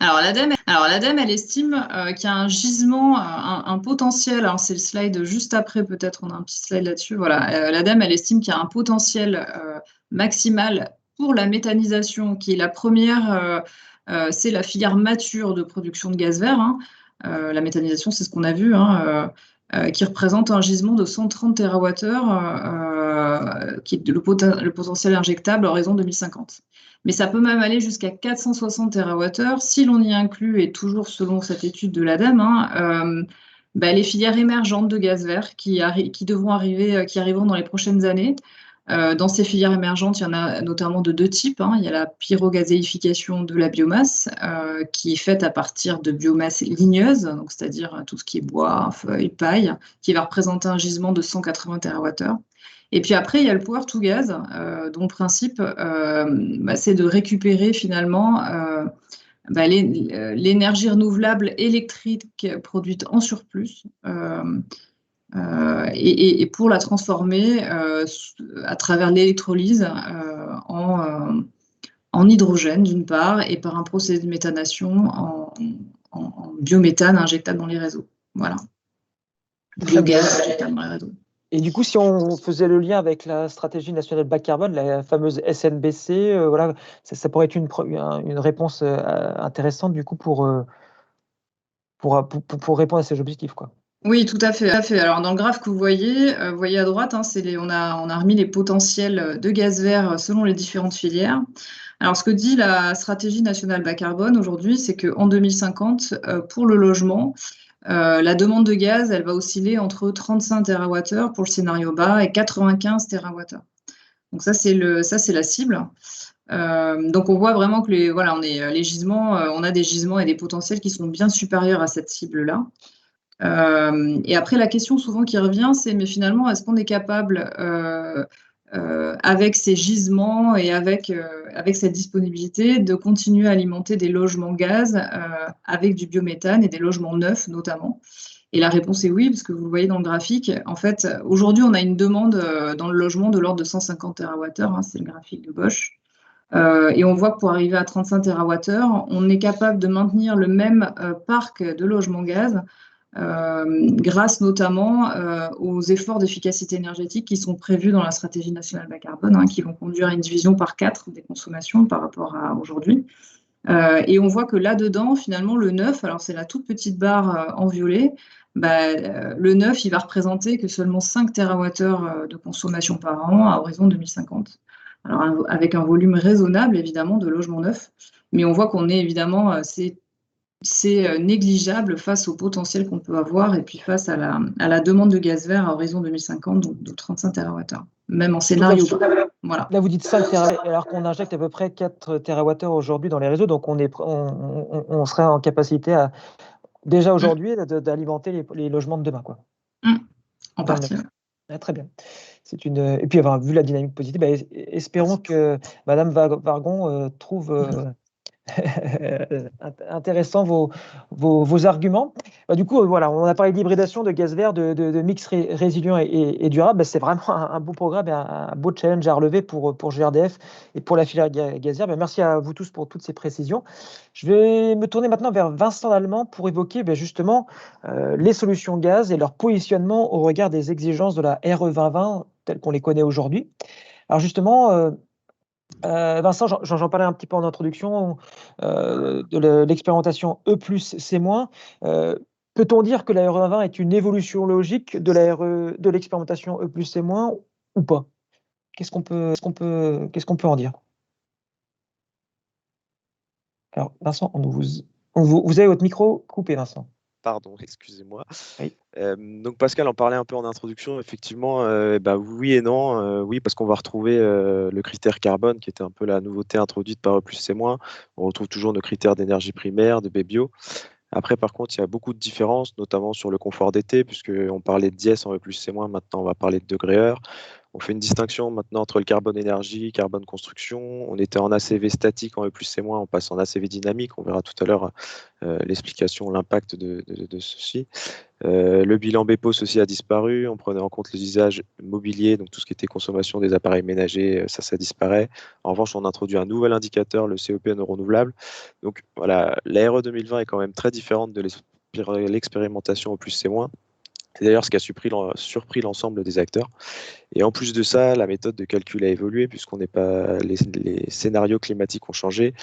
[SPEAKER 4] Alors l'ADEME, elle estime qu'il y a un gisement, un potentiel. Alors c'est le slide juste après, peut-être on a un petit slide là-dessus. Voilà, l'ADEME, elle estime qu'il y a un potentiel maximal pour la méthanisation, qui est la première. C'est la filière mature de production de gaz vert. Hein. La méthanisation, c'est ce qu'on a vu, hein, qui représente un gisement de 130 TWh, qui est le potentiel injectable à horizon 2050. Mais ça peut même aller jusqu'à 460 TWh si l'on y inclut, et toujours selon cette étude de l'ADEME, hein, les filières émergentes de gaz vert qui devront arriver, qui arriveront dans les prochaines années. Dans ces filières émergentes, il y en a notamment de deux types. Hein. Il y a la pyrogazéification de la biomasse, qui est faite à partir de biomasse ligneuse, donc c'est-à-dire tout ce qui est bois, feuilles, paille, qui va représenter un gisement de 180 TWh. Et puis après, il y a le power to gas, dont le principe, c'est de récupérer finalement l'énergie renouvelable électrique produite en surplus et pour la transformer à travers l'électrolyse en hydrogène d'une part et par un procédé de méthanation en biométhane injectable dans les réseaux. Voilà. Biogaz injectable dans les réseaux.
[SPEAKER 1] Et du coup, si on faisait le lien avec la stratégie nationale bas carbone, la fameuse SNBC, voilà, ça pourrait être une réponse intéressante du coup pour répondre à ces objectifs, quoi.
[SPEAKER 4] Oui, tout à fait. Alors, dans le graphe que vous voyez à droite, hein, on a remis les potentiels de gaz vert selon les différentes filières. Alors, ce que dit la stratégie nationale bas carbone aujourd'hui, c'est qu'en 2050, pour le logement, la demande de gaz, elle va osciller entre 35 TWh pour le scénario bas et 95 TWh. Donc ça, c'est la cible. Donc on voit vraiment que les gisements, on a des gisements et des potentiels qui sont bien supérieurs à cette cible-là. Et après, la question souvent qui revient, c'est mais finalement, est-ce qu'on est capable, avec ces gisements et avec cette disponibilité, de continuer à alimenter des logements gaz avec du biométhane et des logements neufs notamment? Et la réponse est oui, parce que vous le voyez dans le graphique. En fait, aujourd'hui, on a une demande dans le logement de l'ordre de 150 TWh, hein, c'est le graphique de Bosch. Et on voit que pour arriver à 35 TWh, on est capable de maintenir le même parc de logements gaz grâce notamment aux efforts d'efficacité énergétique qui sont prévus dans la stratégie nationale bas carbone, hein, qui vont conduire à une division par 4 des consommations par rapport à aujourd'hui. Et on voit que là-dedans, finalement, le neuf, alors c'est la toute petite barre en violet, le neuf, il va représenter que seulement 5 TWh de consommation par an à horizon 2050. Alors avec un volume raisonnable, évidemment, de logements neufs, mais on voit qu'on est évidemment, c'est négligeable face au potentiel qu'on peut avoir et puis face à la demande de gaz vert à horizon 2050, donc de 35 TWh, même en scénario. Voilà.
[SPEAKER 1] Là, vous dites 5 TWh, alors qu'on injecte à peu près 4 TWh aujourd'hui dans les réseaux, donc on serait en capacité déjà aujourd'hui d'alimenter les logements de demain, quoi.
[SPEAKER 4] En partie.
[SPEAKER 1] Ah, très bien. Et puis, vu la dynamique positive, espérons que Madame Wargon trouve intéressant vos arguments. Du coup, voilà, on a parlé d'hybridation, de gaz vert, de mix résilient et durable. C'est vraiment un beau programme et un beau challenge à relever pour GRDF et pour la filière gazière. Merci à vous tous pour toutes ces précisions. Je vais me tourner maintenant vers Vincent Lallemand pour évoquer justement les solutions gaz et leur positionnement au regard des exigences de la RE 2020 telles qu'on les connaît aujourd'hui. Alors justement, Vincent, j'en parlais un petit peu en introduction de l'expérimentation E+, C-. Peut-on dire que la RE 2020 est une évolution logique de l'expérimentation E+, C- ou pas? qu'est-ce qu'on peut en dire? Alors Vincent, vous avez votre micro coupé, Vincent.
[SPEAKER 5] Pardon, excusez-moi.
[SPEAKER 1] Oui.
[SPEAKER 5] Donc Pascal en parlait un peu en introduction, effectivement, oui et non. Oui, parce qu'on va retrouver le critère carbone, qui était un peu la nouveauté introduite par E+C-. On retrouve toujours nos critères d'énergie primaire, de BBio. Après, par contre, il y a beaucoup de différences, notamment sur le confort d'été, puisqu'on parlait de dièse en E+C-, maintenant on va parler de degré-heure. On fait une distinction maintenant entre le carbone énergie, carbone construction. On était en ACV statique en E+C-, on passe en ACV dynamique. On verra tout à l'heure l'explication, l'impact de ceci. Le bilan BEPOS aussi a disparu. On prenait en compte les usages mobiliers, donc tout ce qui était consommation des appareils ménagers, ça disparaît. En revanche, on introduit un nouvel indicateur, le CEP non renouvelable. Donc voilà, la RE 2020 est quand même très différente de l'expérimentation E+C-. C'est d'ailleurs ce qui a surpris l'ensemble des acteurs. Et en plus de ça, la méthode de calcul a évolué puisqu'on n'est pas les scénarios climatiques ont changé,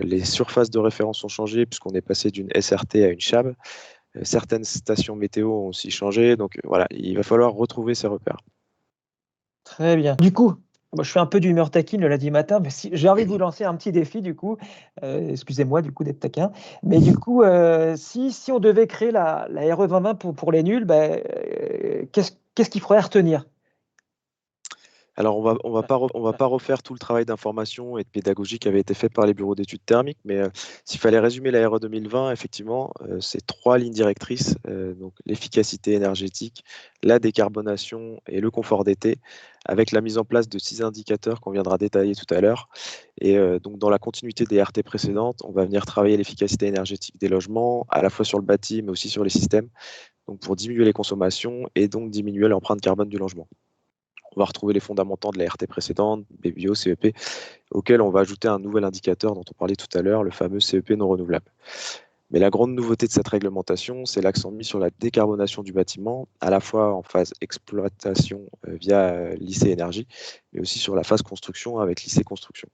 [SPEAKER 5] les surfaces de référence ont changé puisqu'on est passé d'une SRT à une CHAB. Certaines stations météo ont aussi changé, donc voilà, il va falloir retrouver ces repères.
[SPEAKER 1] Très bien. Du coup, moi, je fais un peu d'humeur taquine le lundi matin, mais si j'ai envie de vous lancer un petit défi du coup, excusez-moi du coup d'être taquin, mais du coup, si on devait créer la RE 2020 pour les nuls, qu'est-ce qu'il faudrait retenir?
[SPEAKER 5] Alors, on va pas refaire tout le travail d'information et de pédagogie qui avait été fait par les bureaux d'études thermiques, mais s'il fallait résumer la RE 2020, effectivement, c'est 3 lignes directrices, donc l'efficacité énergétique, la décarbonation et le confort d'été, avec la mise en place de 6 indicateurs qu'on viendra détailler tout à l'heure. Et donc, dans la continuité des RT précédentes, on va venir travailler l'efficacité énergétique des logements, à la fois sur le bâti, mais aussi sur les systèmes, donc pour diminuer les consommations et donc diminuer l'empreinte carbone du logement. On va retrouver les fondamentaux de la RT précédente, BBio, CEP, auquel on va ajouter un nouvel indicateur dont on parlait tout à l'heure, le fameux CEP non renouvelable. Mais la grande nouveauté de cette réglementation, c'est l'accent mis sur la décarbonation du bâtiment, à la fois en phase exploitation via l'IC Énergie, mais aussi sur la phase construction avec l'IC Construction.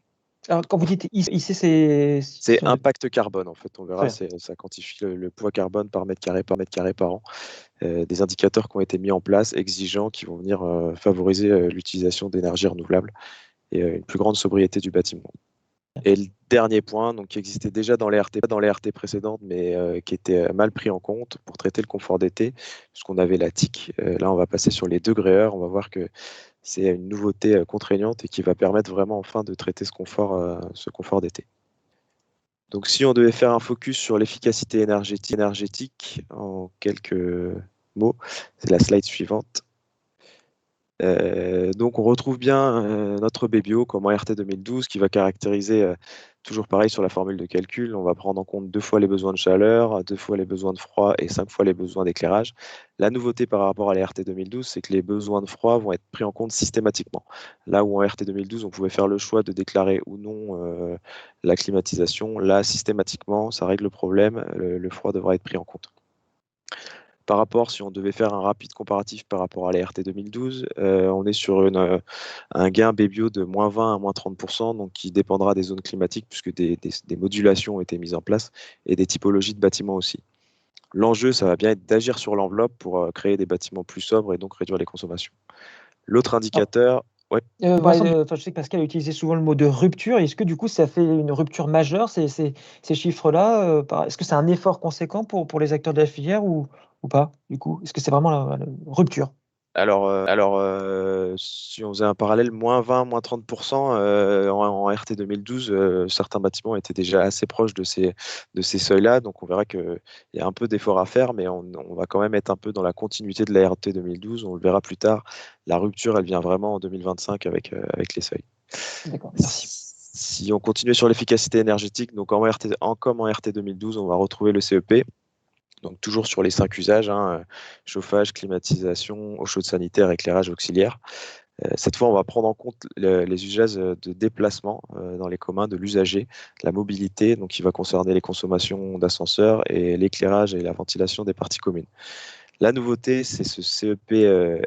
[SPEAKER 1] Alors quand vous dites ici,
[SPEAKER 5] c'est impact carbone en fait, on verra,
[SPEAKER 1] ça
[SPEAKER 5] quantifie le poids carbone par mètre carré par an. Des indicateurs qui ont été mis en place, exigeants, qui vont venir favoriser l'utilisation d'énergie renouvelable et une plus grande sobriété du bâtiment. Et le dernier point, donc, qui existait déjà dans les RT précédentes, mais qui était mal pris en compte pour traiter le confort d'été, puisqu'on avait la TIC. Là, on va passer sur les degré-heure. On va voir que c'est une nouveauté contraignante et qui va permettre vraiment enfin de traiter ce confort d'été. Donc, si on devait faire un focus sur l'efficacité énergétique en quelques mots, c'est la slide suivante. Donc, on retrouve bien notre BBio comme en RT 2012 qui va caractériser, toujours pareil sur la formule de calcul, on va prendre en compte 2 fois les besoins de chaleur, 2 fois les besoins de froid et 5 fois les besoins d'éclairage. La nouveauté par rapport à la RT 2012, c'est que les besoins de froid vont être pris en compte systématiquement. Là où en RT 2012, on pouvait faire le choix de déclarer ou non la climatisation, là, systématiquement, ça règle le problème, le froid devra être pris en compte. Par rapport, si on devait faire un rapide comparatif par rapport à la RT 2012, on est sur un gain BBio de -20 à -30%, donc qui dépendra des zones climatiques puisque des modulations ont été mises en place et des typologies de bâtiments aussi. L'enjeu, ça va bien être d'agir sur l'enveloppe pour créer des bâtiments plus sobres et donc réduire les consommations. L'autre indicateur, ouais.
[SPEAKER 1] je sais que Pascal a utilisé souvent le mot de rupture. Est-ce que du coup, ça fait une rupture majeure, ces chiffres-là? Est-ce que c'est un effort conséquent pour les acteurs de la filière ou pas, du coup? Est-ce que c'est vraiment la rupture?
[SPEAKER 5] Alors, si on faisait un parallèle, -20, -30%, en RT 2012, certains bâtiments étaient déjà assez proches de ces seuils-là. Donc on verra qu'il y a un peu d'effort à faire, mais on va quand même être un peu dans la continuité de la RT 2012. On le verra plus tard. La rupture, elle vient vraiment en 2025 avec les seuils.
[SPEAKER 1] D'accord, merci.
[SPEAKER 5] Si on continue sur l'efficacité énergétique, donc comme en RT 2012, on va retrouver le CEP. Donc toujours sur les 5 usages, chauffage, climatisation, eau chaude sanitaire, éclairage auxiliaire. Cette fois, on va prendre en compte les usages de déplacement dans les communs de l'usager, la mobilité, donc qui va concerner les consommations d'ascenseurs et l'éclairage et la ventilation des parties communes. La nouveauté, c'est ce CEP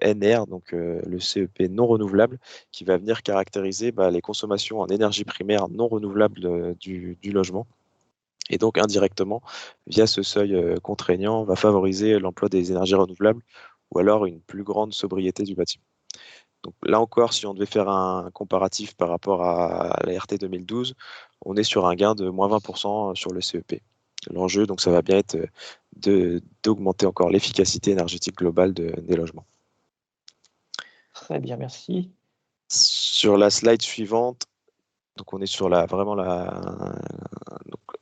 [SPEAKER 5] NR, donc le CEP non renouvelable, qui va venir caractériser les consommations en énergie primaire non renouvelable du logement. Et donc, indirectement, via ce seuil contraignant, va favoriser l'emploi des énergies renouvelables ou alors une plus grande sobriété du bâtiment. Donc là encore, si on devait faire un comparatif par rapport à la RT 2012, on est sur un gain de moins 20% sur le CEP. L'enjeu, donc ça va bien être d'augmenter encore l'efficacité énergétique globale des logements.
[SPEAKER 1] Très bien, merci.
[SPEAKER 5] Sur la slide suivante, donc on est sur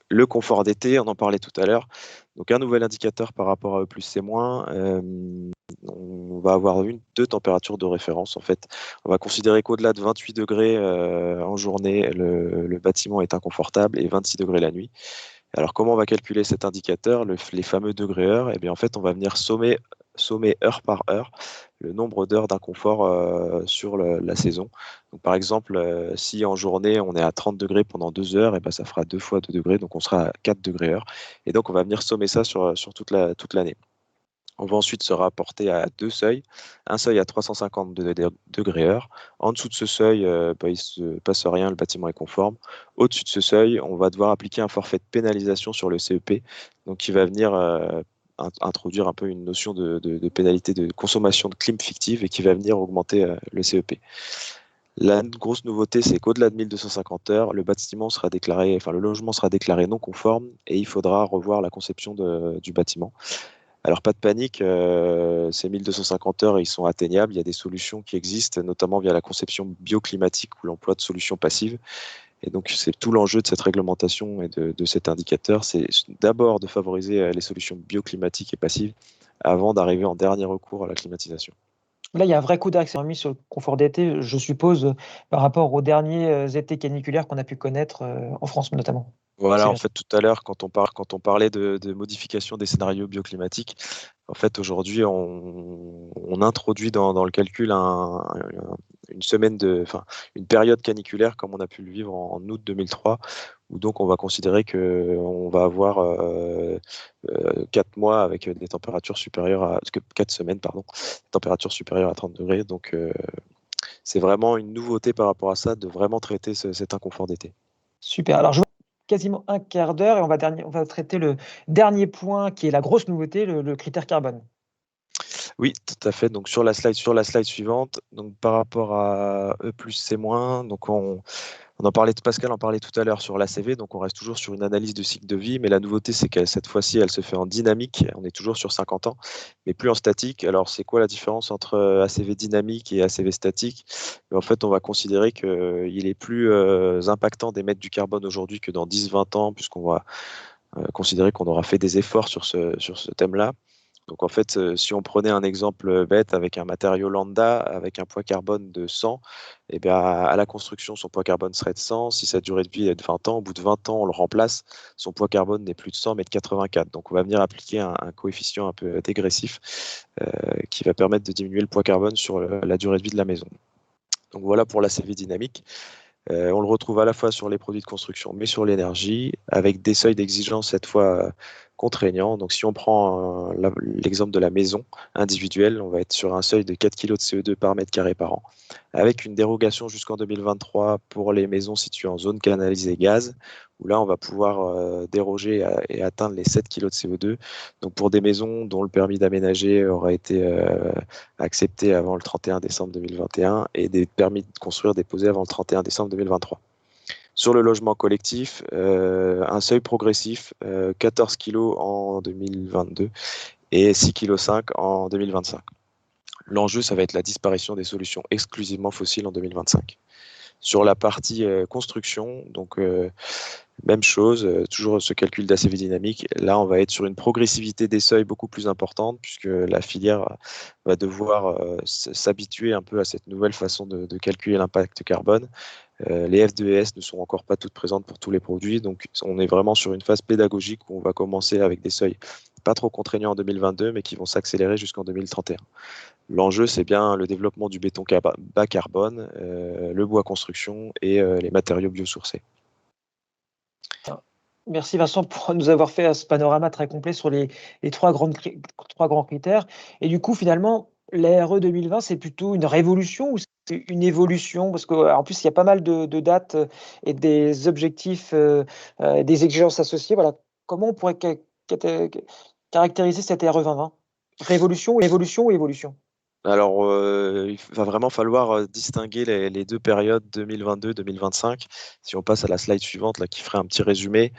[SPEAKER 5] le confort d'été, on en parlait tout à l'heure. Donc un nouvel indicateur par rapport à E+, C-. On va avoir deux températures de référence. En fait, on va considérer qu'au-delà de 28 degrés en journée, le bâtiment est inconfortable et 26 degrés la nuit. Alors comment on va calculer cet indicateur, les fameux degrés-heures? Eh bien en fait, on va venir sommer heure par heure le nombre d'heures d'inconfort sur la saison. Donc, par exemple, si en journée on est à 30 degrés pendant 2 heures, et ben, ça fera 2 fois 2 degrés, donc on sera à 4 degrés heure. Et donc on va venir sommer ça sur toute l'année. On va ensuite se rapporter à deux seuils. Un seuil à 350 degrés heure. En dessous de ce seuil, il ne se passe rien, le bâtiment est conforme. Au-dessus de ce seuil, on va devoir appliquer un forfait de pénalisation sur le CEP, donc qui va venir introduire un peu une notion de pénalité de consommation de clim fictive et qui va venir augmenter le CEP. La grosse nouveauté, c'est qu'au-delà de 1250 heures, le logement sera déclaré non conforme et il faudra revoir la conception du bâtiment. Alors, pas de panique, ces 1250 heures, ils sont atteignables. Il y a des solutions qui existent, notamment via la conception bioclimatique ou l'emploi de solutions passives. Et donc, c'est tout l'enjeu de cette réglementation et de cet indicateur, c'est d'abord de favoriser les solutions bioclimatiques et passives avant d'arriver en dernier recours à la climatisation.
[SPEAKER 1] Là, il y a un vrai coup d'accent mis sur le confort d'été, je suppose, par rapport aux derniers étés caniculaires qu'on a pu connaître en France notamment.
[SPEAKER 5] Voilà,
[SPEAKER 1] C'est
[SPEAKER 5] en
[SPEAKER 1] bien.
[SPEAKER 5] fait, tout à l'heure, quand on parlait de modification des scénarios bioclimatiques, en fait, aujourd'hui, on introduit dans le calcul une période caniculaire comme on a pu le vivre en août 2003, où donc on va considérer qu'on va avoir 4 mois avec des températures supérieures à 4 semaines, pardon, températures supérieures à 30 degrés. Donc, c'est vraiment une nouveauté par rapport à ça, de vraiment traiter cet inconfort d'été.
[SPEAKER 1] Super. Alors, je vois quasiment un quart d'heure et on va traiter le dernier point qui est la grosse nouveauté, le critère carbone.
[SPEAKER 5] Oui, tout à fait. Donc sur la slide suivante, donc par rapport à E+, C-, donc on en parlait, Pascal en parlait tout à l'heure sur l'ACV, donc on reste toujours sur une analyse de cycle de vie, mais la nouveauté c'est que cette fois-ci elle se fait en dynamique, on est toujours sur 50 ans, mais plus en statique. Alors c'est quoi la différence entre ACV dynamique et ACV statique? En fait, on va considérer qu'il est plus impactant d'émettre du carbone aujourd'hui que dans 10-20 ans, puisqu'on va considérer qu'on aura fait des efforts sur ce thème-là. Donc en fait, si on prenait un exemple bête avec un matériau lambda, avec un poids carbone de 100, eh bien, à la construction, son poids carbone serait de 100. Si sa durée de vie est de 20 ans, au bout de 20 ans, on le remplace, son poids carbone n'est plus de 100, mais de 84. Donc on va venir appliquer un coefficient un peu dégressif qui va permettre de diminuer le poids carbone sur la durée de vie de la maison. Donc voilà pour l'ACV dynamique. On le retrouve à la fois sur les produits de construction, mais sur l'énergie, avec des seuils d'exigence cette fois contraignants. Donc si on prend l'exemple de la maison individuelle, on va être sur un seuil de 4 kg de CO2 par mètre carré par an, avec une dérogation jusqu'en 2023 pour les maisons situées en zone canalisée gaz, où là on va pouvoir déroger et atteindre les 7 kg de CO2. Donc pour des maisons dont le permis d'aménager aura été accepté avant le 31 décembre 2021 et des permis de construire déposés avant le 31 décembre 2023. Sur le logement collectif, un seuil progressif, 14 kg en 2022 et 6,5 kg en 2025. L'enjeu, ça va être la disparition des solutions exclusivement fossiles en 2025. Sur la partie construction, donc même chose, toujours ce calcul d'ACV dynamique. Là, on va être sur une progressivité des seuils beaucoup plus importante puisque la filière va devoir s'habituer un peu à cette nouvelle façon de calculer l'impact carbone. Les F2S ne sont encore pas toutes présentes pour tous les produits, donc on est vraiment sur une phase pédagogique où on va commencer avec des seuils pas trop contraignants en 2022, mais qui vont s'accélérer jusqu'en 2031. L'enjeu, c'est bien le développement du béton bas carbone, le bois construction et les matériaux biosourcés.
[SPEAKER 1] Merci Vincent pour nous avoir fait ce panorama très complet sur les trois grands critères. Et du coup, finalement, la RE 2020, c'est plutôt une révolution ou c'est une évolution? Parce qu'en plus, il y a pas mal de dates et des objectifs, des exigences associées. Voilà. Comment on pourrait caractériser cette RE 2020? Révolution ou évolution?
[SPEAKER 5] Alors, il va vraiment falloir distinguer les deux périodes 2022-2025. Si on passe à la slide suivante, là, qui ferait un petit résumé.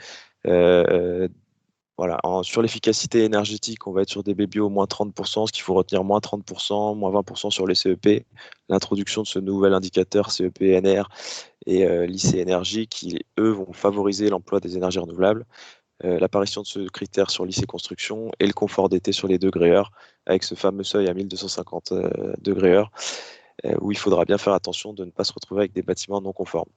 [SPEAKER 5] Voilà, sur l'efficacité énergétique, on va être sur des BBO moins 30%, ce qu'il faut retenir moins 30%, moins 20% sur les CEP. L'introduction de ce nouvel indicateur CEP-NR et l'IC Énergie qui, eux, vont favoriser l'emploi des énergies renouvelables. L'apparition de ce critère sur l'IC Construction et le confort d'été sur les degrés heure, avec ce fameux seuil à 1250 degrés heure, où il faudra bien faire attention de ne pas se retrouver avec des bâtiments non conformes.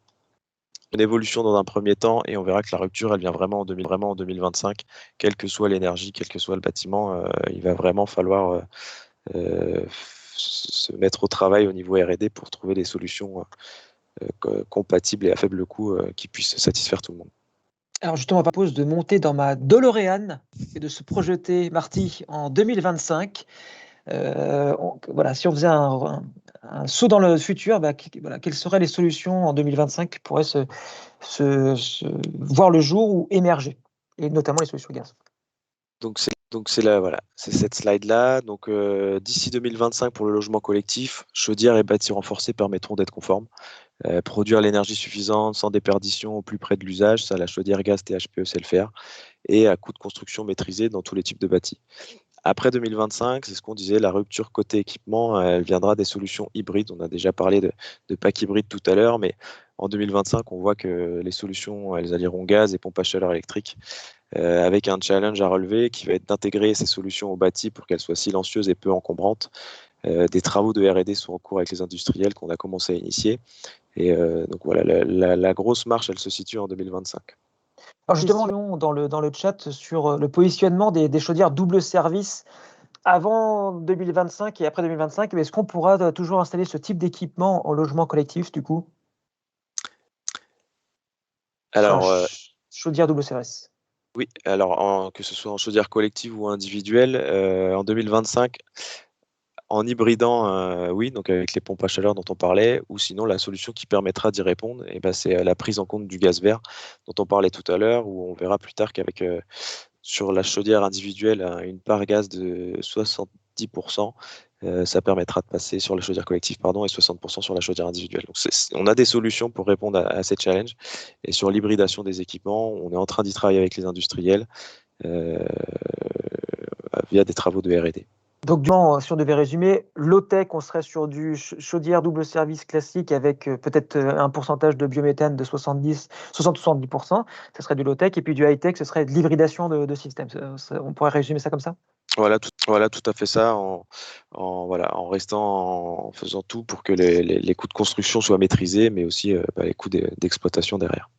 [SPEAKER 5] Une évolution dans un premier temps et on verra que la rupture, elle vient vraiment en 2025, quelle que soit l'énergie, quel que soit le bâtiment, il va vraiment falloir se mettre au travail au niveau R&D pour trouver des solutions compatibles et à faible coût qui puissent satisfaire tout le monde.
[SPEAKER 1] Alors justement, on va propose de monter dans ma DeLorean et de se projeter, Marty, en 2025. Voilà, si on faisait un saut dans le futur, voilà, quelles seraient les solutions en 2025 qui pourraient voir le jour ou émerger, et notamment les solutions gaz.
[SPEAKER 5] Donc c'est là, voilà, c'est cette slide-là. Donc d'ici 2025 pour le logement collectif, chaudières et bâtis renforcés permettront d'être conformes. Produire l'énergie suffisante sans déperdition au plus près de l'usage, ça la chaudière gaz THPE sait le faire, et à coût de construction maîtrisé dans tous les types de bâtis. Après 2025, c'est ce qu'on disait, la rupture côté équipement, elle viendra des solutions hybrides. On a déjà parlé de packs hybrides tout à l'heure, mais en 2025, on voit que les solutions, elles allieront gaz et pompe à chaleur électrique, avec un challenge à relever qui va être d'intégrer ces solutions au bâti pour qu'elles soient silencieuses et peu encombrantes. Des travaux de R&D sont en cours avec les industriels qu'on a commencé à initier. Et donc voilà, la grosse marche, elle se situe en 2025.
[SPEAKER 1] Alors justement, dans le chat sur le positionnement des chaudières double service avant 2025 et après 2025, est-ce qu'on pourra toujours installer ce type d'équipement en logement collectif du coup?
[SPEAKER 5] Alors,
[SPEAKER 1] chaudière double service.
[SPEAKER 5] Oui, alors que ce soit en chaudière collective ou individuelle, en 2025, en hybridant, oui, donc avec les pompes à chaleur dont on parlait, ou sinon la solution qui permettra d'y répondre, c'est la prise en compte du gaz vert dont on parlait tout à l'heure, où on verra plus tard qu'avec sur la chaudière individuelle une part gaz de 70%, ça permettra de passer sur la chaudière collective, et 60% sur la chaudière individuelle. Donc on a des solutions pour répondre à ces challenges. Et sur l'hybridation des équipements, on est en train d'y travailler avec les industriels via des travaux de R&D.
[SPEAKER 1] Donc, si on devait résumer, low-tech, on serait sur du chaudière double service classique avec peut-être un pourcentage de biométhane de 60-70%, ce serait du low-tech, et puis du high-tech, ce serait de l'hybridation de systèmes. On pourrait résumer ça comme ça?
[SPEAKER 5] Voilà, tout à fait ça, en restant, en faisant tout pour que les coûts de construction soient maîtrisés, mais aussi les coûts d'exploitation derrière.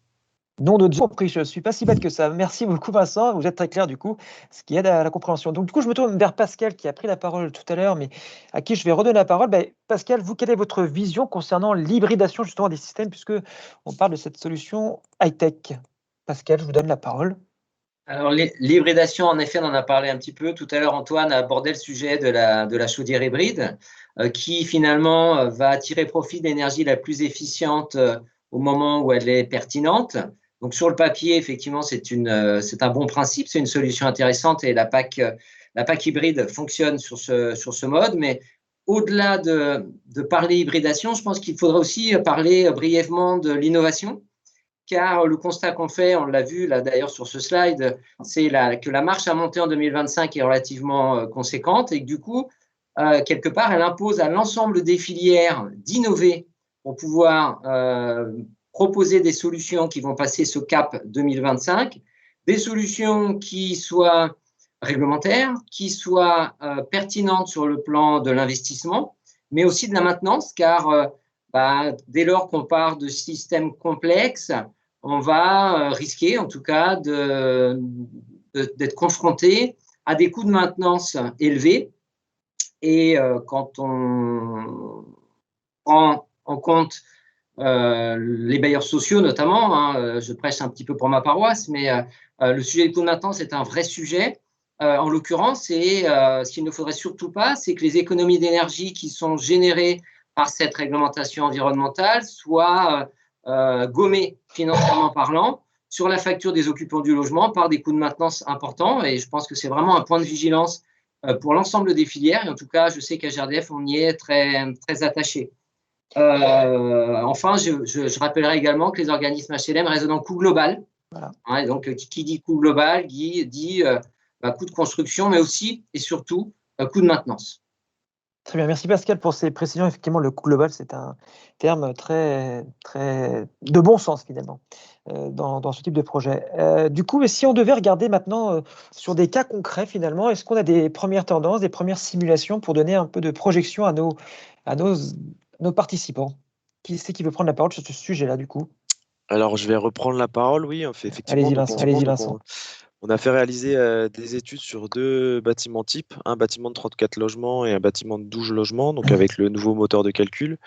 [SPEAKER 1] Nom de Dieu, je ne suis pas si bête que ça. Merci beaucoup Vincent, vous êtes très clair du coup, ce qui aide à la compréhension. Donc du coup, je me tourne vers Pascal qui a pris la parole tout à l'heure, mais à qui je vais redonner la parole. Pascal, vous, quelle est votre vision concernant l'hybridation justement des systèmes, puisque on parle de cette solution high-tech? Pascal, je vous donne la parole.
[SPEAKER 2] Alors l'hybridation, en effet, on en a parlé un petit peu. Tout à l'heure, Antoine a abordé le sujet de la chaudière hybride, qui finalement va tirer profit de l'énergie la plus efficiente au moment où elle est pertinente. Donc sur le papier, effectivement, c'est un bon principe, c'est une solution intéressante et la PAC hybride fonctionne sur ce mode. Mais au-delà de parler hybridation, je pense qu'il faudra aussi parler brièvement de l'innovation, car le constat qu'on fait, on l'a vu là d'ailleurs sur ce slide, c'est que la marche à monter en 2025 est relativement conséquente et que du coup, quelque part, elle impose à l'ensemble des filières d'innover pour pouvoir proposer des solutions qui vont passer ce cap 2025, des solutions qui soient réglementaires, qui soient pertinentes sur le plan de l'investissement, mais aussi de la maintenance, car dès lors qu'on part de systèmes complexes, on va risquer en tout cas d'être confronté à des coûts de maintenance élevés. Et quand on prend en compte les bailleurs sociaux notamment, je prêche un petit peu pour ma paroisse, mais le sujet des coûts de maintenance est un vrai sujet. En l'occurrence, et ce qu'il ne faudrait surtout pas, c'est que les économies d'énergie qui sont générées par cette réglementation environnementale soient gommées financièrement parlant sur la facture des occupants du logement par des coûts de maintenance importants. Et je pense que c'est vraiment un point de vigilance pour l'ensemble des filières. Et en tout cas, je sais qu'à GRDF, on y est très, très attaché. Enfin, je rappellerai également que les organismes HLM raisonnent en coût global.
[SPEAKER 1] Voilà.
[SPEAKER 2] Hein, donc, qui dit coût global dit coût de construction, mais aussi et surtout coût de maintenance.
[SPEAKER 1] Très bien, merci Pascal pour ces précisions. Effectivement, le coût global, c'est un terme très, très de bon sens finalement dans ce type de projet. Du coup, si on devait regarder maintenant sur des cas concrets finalement, est-ce qu'on a des premières tendances, des premières simulations pour donner un peu de projection à nos participants? Qui c'est qui veut prendre la parole sur ce sujet-là du coup?
[SPEAKER 5] Alors, je vais reprendre la parole. Oui, on fait effectivement.
[SPEAKER 1] Allez-y Vincent.
[SPEAKER 5] On a fait réaliser des études sur 2 bâtiments types, un bâtiment de 34 logements et un bâtiment de 12 logements, donc avec le nouveau moteur de calcul.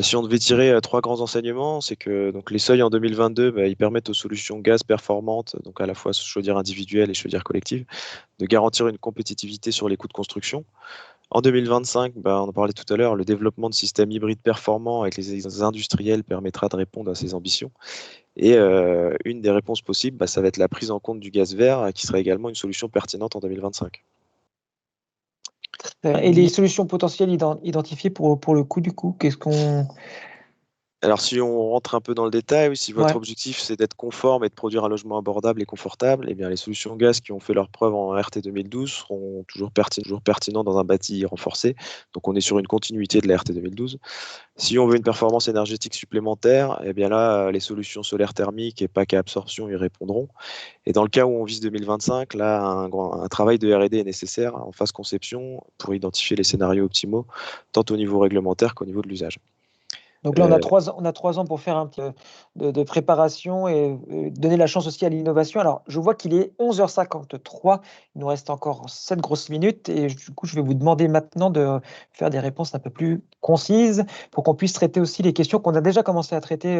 [SPEAKER 5] Si on devait tirer 3 grands enseignements, c'est que donc, les seuils en 2022, ils permettent aux solutions gaz performantes, donc à la fois chaudière individuelle et chaudière collective, de garantir une compétitivité sur les coûts de construction. En 2025, on en parlait tout à l'heure, le développement de systèmes hybrides performants avec les industriels permettra de répondre à ces ambitions. Et une des réponses possibles, ça va être la prise en compte du gaz vert, qui serait également une solution pertinente en 2025.
[SPEAKER 1] Et les solutions potentielles identifiées pour le coup du coup, qu'est-ce qu'on...
[SPEAKER 5] Alors, si on rentre un peu dans le détail, oui, si votre
[SPEAKER 1] Ouais.
[SPEAKER 5] objectif c'est d'être conforme et de produire un logement abordable et confortable, eh bien, les solutions gaz qui ont fait leurs preuves en RT 2012 seront toujours pertinents dans un bâti renforcé. Donc, on est sur une continuité de la RT 2012. Si on veut une performance énergétique supplémentaire, eh bien là, les solutions solaires thermiques et PAC à absorption y répondront. Et dans le cas où on vise 2025, là, un travail de R&D est nécessaire en phase conception pour identifier les scénarios optimaux, tant au niveau réglementaire qu'au niveau de l'usage.
[SPEAKER 1] Donc là, on a 3 ans pour faire un petit de préparation et donner la chance aussi à l'innovation. Alors, je vois qu'il est 11h53. Il nous reste encore 7 grosses minutes et du coup, je vais vous demander maintenant de faire des réponses un peu plus concises pour qu'on puisse traiter aussi les questions qu'on a déjà commencé à traiter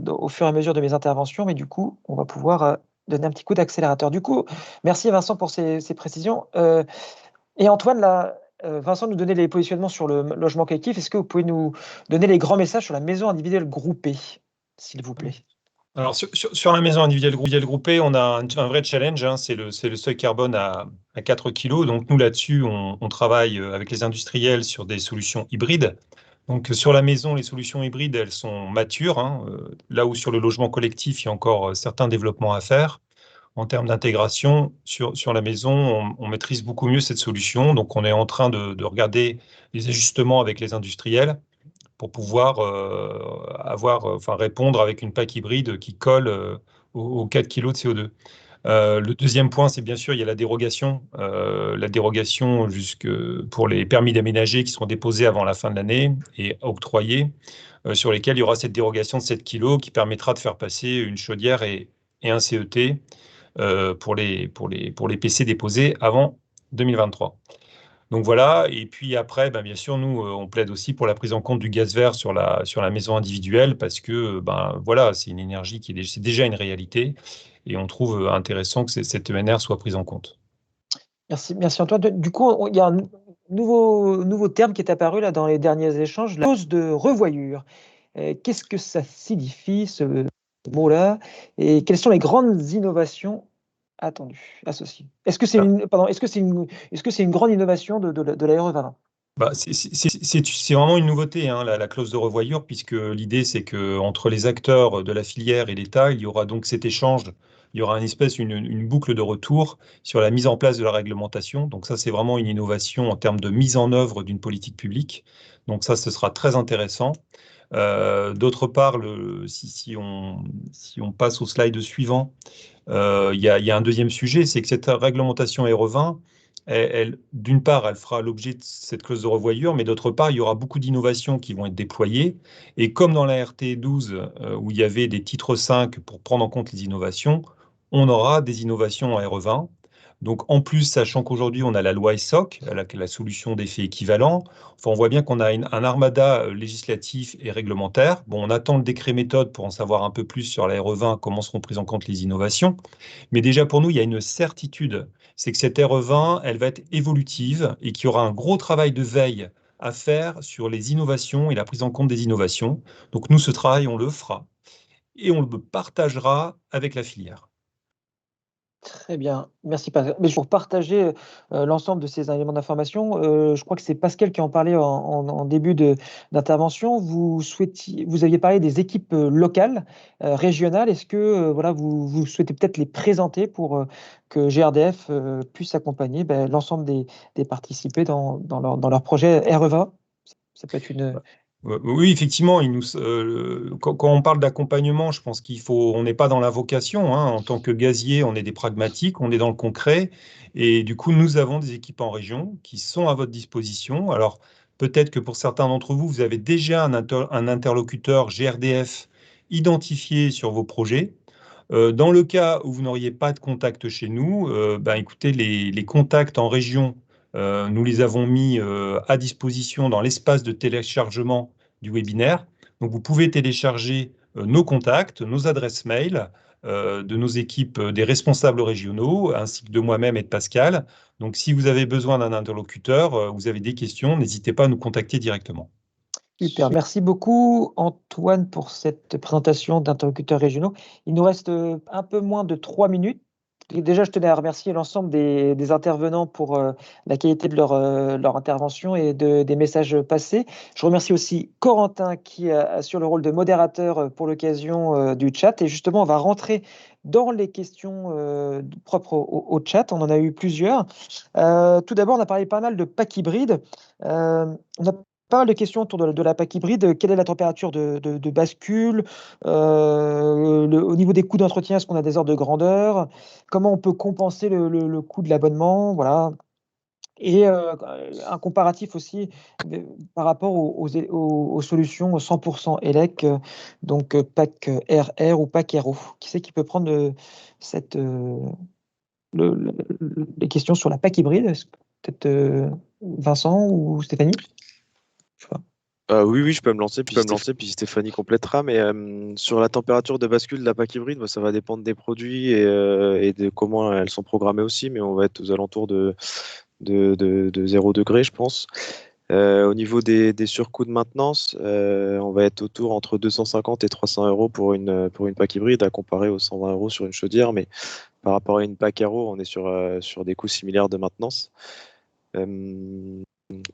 [SPEAKER 1] au fur et à mesure de mes interventions. Mais du coup, on va pouvoir donner un petit coup d'accélérateur. Du coup, merci Vincent pour ces précisions. Et Antoine, là, Vincent nous donnait les positionnements sur le logement collectif. Est-ce que vous pouvez nous donner les grands messages sur la maison individuelle groupée, s'il vous plaît?
[SPEAKER 3] Alors, sur la maison individuelle groupée, on a un vrai challenge, hein, c'est le seuil carbone à 4 kg. Donc, nous, là-dessus, on travaille avec les industriels sur des solutions hybrides. Donc, sur la maison, les solutions hybrides, elles sont matures, hein, là où sur le logement collectif, il y a encore certains développements à faire. En termes d'intégration, sur la maison, on maîtrise beaucoup mieux cette solution. Donc, on est en train de regarder les ajustements avec les industriels pour pouvoir répondre avec une PAC hybride qui colle aux 4 kg de CO2. Le deuxième point, c'est bien sûr, il y a la dérogation pour les permis d'aménager qui seront déposés avant la fin de l'année et octroyés, sur lesquels il y aura cette dérogation de 7 kg qui permettra de faire passer une chaudière et un CET pour les PC déposés avant 2023. Donc voilà, et puis après, bien sûr, nous, on plaide aussi pour la prise en compte du gaz vert sur la maison individuelle parce que voilà, c'est une énergie c'est déjà une réalité et on trouve intéressant que cette ENR soit prise en compte.
[SPEAKER 1] Merci Antoine. Du coup, il y a un nouveau terme qui est apparu là dans les derniers échanges, la clause de revoyure. Qu'est-ce que ça signifie, ce mot-là? Et quelles sont les grandes innovations attendues, associées? Est-ce que c'est une grande innovation de la RE2020?
[SPEAKER 3] C'est vraiment une nouveauté, hein, la clause de revoyure, puisque l'idée, c'est qu'entre les acteurs de la filière et l'État, il y aura donc cet échange, il y aura une boucle de retour sur la mise en place de la réglementation. Donc ça, c'est vraiment une innovation en termes de mise en œuvre d'une politique publique. Donc ça, ce sera très intéressant. D'autre part, si on passe au slide suivant, il y a un deuxième sujet, c'est que cette réglementation RE20, d'une part, elle fera l'objet de cette clause de revoyure, mais d'autre part, il y aura beaucoup d'innovations qui vont être déployées. Et comme dans la RT 12, où il y avait des titres 5 pour prendre en compte les innovations, on aura des innovations en RE20. Donc, en plus, sachant qu'aujourd'hui, on a la loi ESSOC, la solution d'effet équivalent, enfin, on voit bien qu'on a un armada législatif et réglementaire. Bon, on attend le décret méthode pour en savoir un peu plus sur la RE20, comment seront prises en compte les innovations. Mais déjà, pour nous, il y a une certitude, c'est que cette RE20, elle va être évolutive et qu'il y aura un gros travail de veille à faire sur les innovations et la prise en compte des innovations. Donc, nous, ce travail, on le fera et on le partagera avec la filière.
[SPEAKER 1] Très bien, merci Pascal. Mais pour partager l'ensemble de ces éléments d'information, je crois que c'est Pascal qui en parlait en début d'intervention. Vous aviez parlé des équipes locales, régionales. Est-ce que voilà, vous souhaitez peut-être les présenter pour que GRDF puisse accompagner l'ensemble des participés dans leur projet REVA? Ça peut être une.
[SPEAKER 3] Oui, effectivement, quand on parle d'accompagnement, je pense on n'est pas dans l'invocation, hein. En tant que gazier, on est des pragmatiques, on est dans le concret. Et du coup, nous avons des équipes en région qui sont à votre disposition. Alors, peut-être que pour certains d'entre vous, vous avez déjà un interlocuteur GRDF identifié sur vos projets. Dans le cas où vous n'auriez pas de contact chez nous, écoutez, les contacts en région, nous les avons mis à disposition dans l'espace de téléchargement du webinaire. Donc, vous pouvez télécharger nos contacts, nos adresses mail de nos équipes, des responsables régionaux, ainsi que de moi-même et de Pascal. Donc, si vous avez besoin d'un interlocuteur, vous avez des questions, n'hésitez pas à nous contacter directement.
[SPEAKER 1] Super, merci beaucoup Antoine pour cette présentation d'interlocuteurs régionaux. Il nous reste un peu moins de 3 minutes. Et déjà, je tenais à remercier l'ensemble des intervenants pour la qualité de leur intervention et des messages passés. Je remercie aussi Corentin qui assure le rôle de modérateur pour l'occasion du chat. Et justement, on va rentrer dans les questions propres au chat. On en a eu plusieurs. Tout d'abord, on a parlé pas mal de pack hybride. On a pas mal de questions autour de la PAC hybride. Quelle est la température de bascule? Au niveau des coûts d'entretien, est-ce qu'on a des ordres de grandeur? Comment on peut compenser le coût de l'abonnement? Voilà. Et un comparatif aussi par rapport aux solutions 100% ELEC, donc PAC RR ou PAC RO. Qui c'est qui peut prendre les questions sur la PAC hybride? Peut-être Vincent ou Stéphanie? Je sais pas.
[SPEAKER 5] Oui, je peux me lancer, puis Stéphanie complétera. Mais sur la température de bascule de la PAC hybride, ça va dépendre des produits et de comment elles sont programmées aussi, mais on va être aux alentours de 0 degré, je pense. Au niveau des surcoûts de maintenance, on va être autour entre 250 et 300 euros pour une PAC hybride, à comparer aux 120 euros sur une chaudière. Mais par rapport à une PAC RO, on est sur des coûts similaires de maintenance.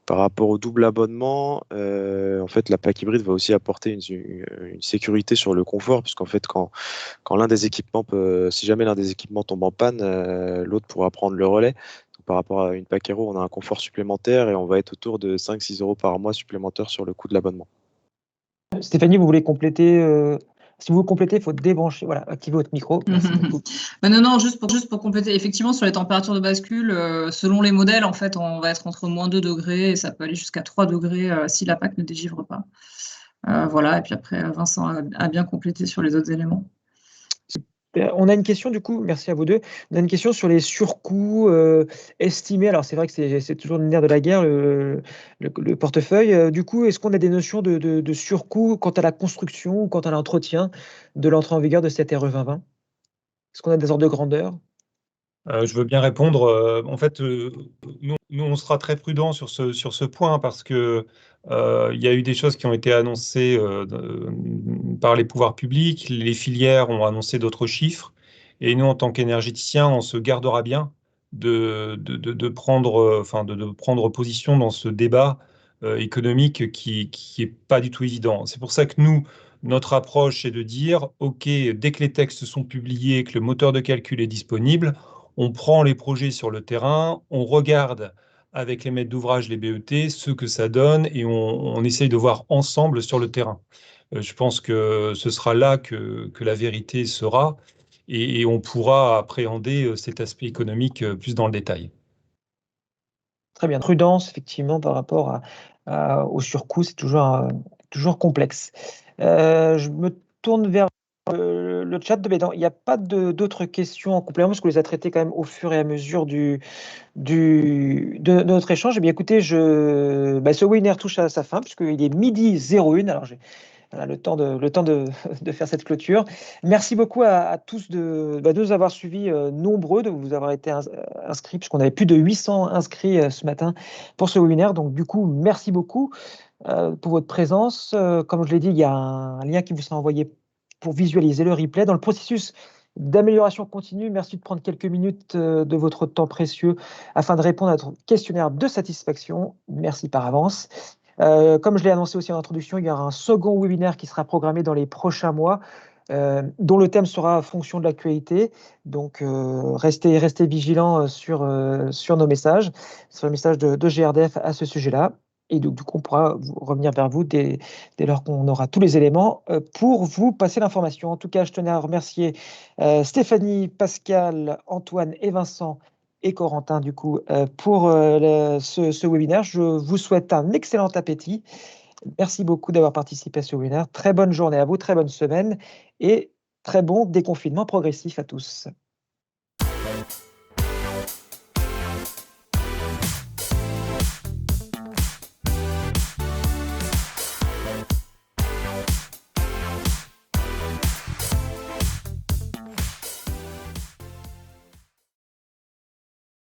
[SPEAKER 5] Par rapport au double abonnement, en fait, la PAC hybride va aussi apporter une sécurité sur le confort, puisqu'en fait, quand si jamais l'un des équipements tombe en panne, l'autre pourra prendre le relais. Donc, par rapport à une PAC Hero, on a un confort supplémentaire et on va être autour de 5-6 euros par mois supplémentaires sur le coût de l'abonnement.
[SPEAKER 1] Stéphanie, vous voulez compléter? Si vous complétez, il faut débrancher. Voilà, activez votre micro. Merci beaucoup.
[SPEAKER 4] Non, juste pour compléter. Effectivement, sur les températures de bascule, selon les modèles, en fait, on va être entre moins 2 degrés et ça peut aller jusqu'à 3 degrés si la PAC ne dégivre pas. Voilà, et puis après, Vincent a bien complété sur les autres éléments.
[SPEAKER 1] On a une question, du coup, merci à vous deux. On a une question sur les surcoûts estimés. Alors, c'est vrai que c'est toujours le nerf de la guerre, le portefeuille. Du coup, est-ce qu'on a des notions de surcoûts quant à la construction ou quant à l'entretien de l'entrée en vigueur de cette RE 2020? Est-ce qu'on a des ordres de grandeur?
[SPEAKER 3] Je veux bien répondre. En fait, nous, on sera très prudents sur ce point parce que il y a eu des choses qui ont été annoncées par les pouvoirs publics. Les filières ont annoncé d'autres chiffres. Et nous, en tant qu'énergéticiens, on se gardera bien de prendre position dans ce débat économique qui est pas du tout évident. C'est pour ça que nous, notre approche est de dire, OK, dès que les textes sont publiés, que le moteur de calcul est disponible, on prend les projets sur le terrain, on regarde avec les maîtres d'ouvrage, les BET, ce que ça donne et on essaye de voir ensemble sur le terrain. Je pense que ce sera là que la vérité sera et on pourra appréhender cet aspect économique plus dans le détail.
[SPEAKER 1] Très bien. Prudence, effectivement, par rapport au surcoût, c'est toujours complexe. Je me tourne vers le chat. Il n'y a pas d'autres questions en complément, parce qu'on les a traitées quand même au fur et à mesure de notre échange. Eh bien, écoutez, ce webinaire touche à sa fin, puisqu'il est midi 01. Alors, j'ai le temps de faire cette clôture. Merci beaucoup à tous de nous avoir suivis, nombreux, de vous avoir été inscrits, puisqu'on avait plus de 800 inscrits ce matin pour ce webinaire. Donc, du coup, merci beaucoup pour votre présence. Comme je l'ai dit, il y a un lien qui vous sera envoyé pour visualiser le replay. Dans le processus, d'amélioration continue. Merci de prendre quelques minutes de votre temps précieux afin de répondre à notre questionnaire de satisfaction. Merci par avance. Comme je l'ai annoncé aussi en introduction, il y aura un second webinaire qui sera programmé dans les prochains mois, dont le thème sera en fonction de l'actualité. Donc, restez vigilants sur nos messages, sur les messages de GRDF à ce sujet-là. Et donc, du coup, on pourra revenir vers vous dès lors qu'on aura tous les éléments pour vous passer l'information. En tout cas, je tenais à remercier Stéphanie, Pascal, Antoine et Vincent et Corentin, du coup, pour ce webinaire. Je vous souhaite un excellent appétit. Merci beaucoup d'avoir participé à ce webinaire. Très bonne journée à vous, très bonne semaine et très bon déconfinement progressif à tous.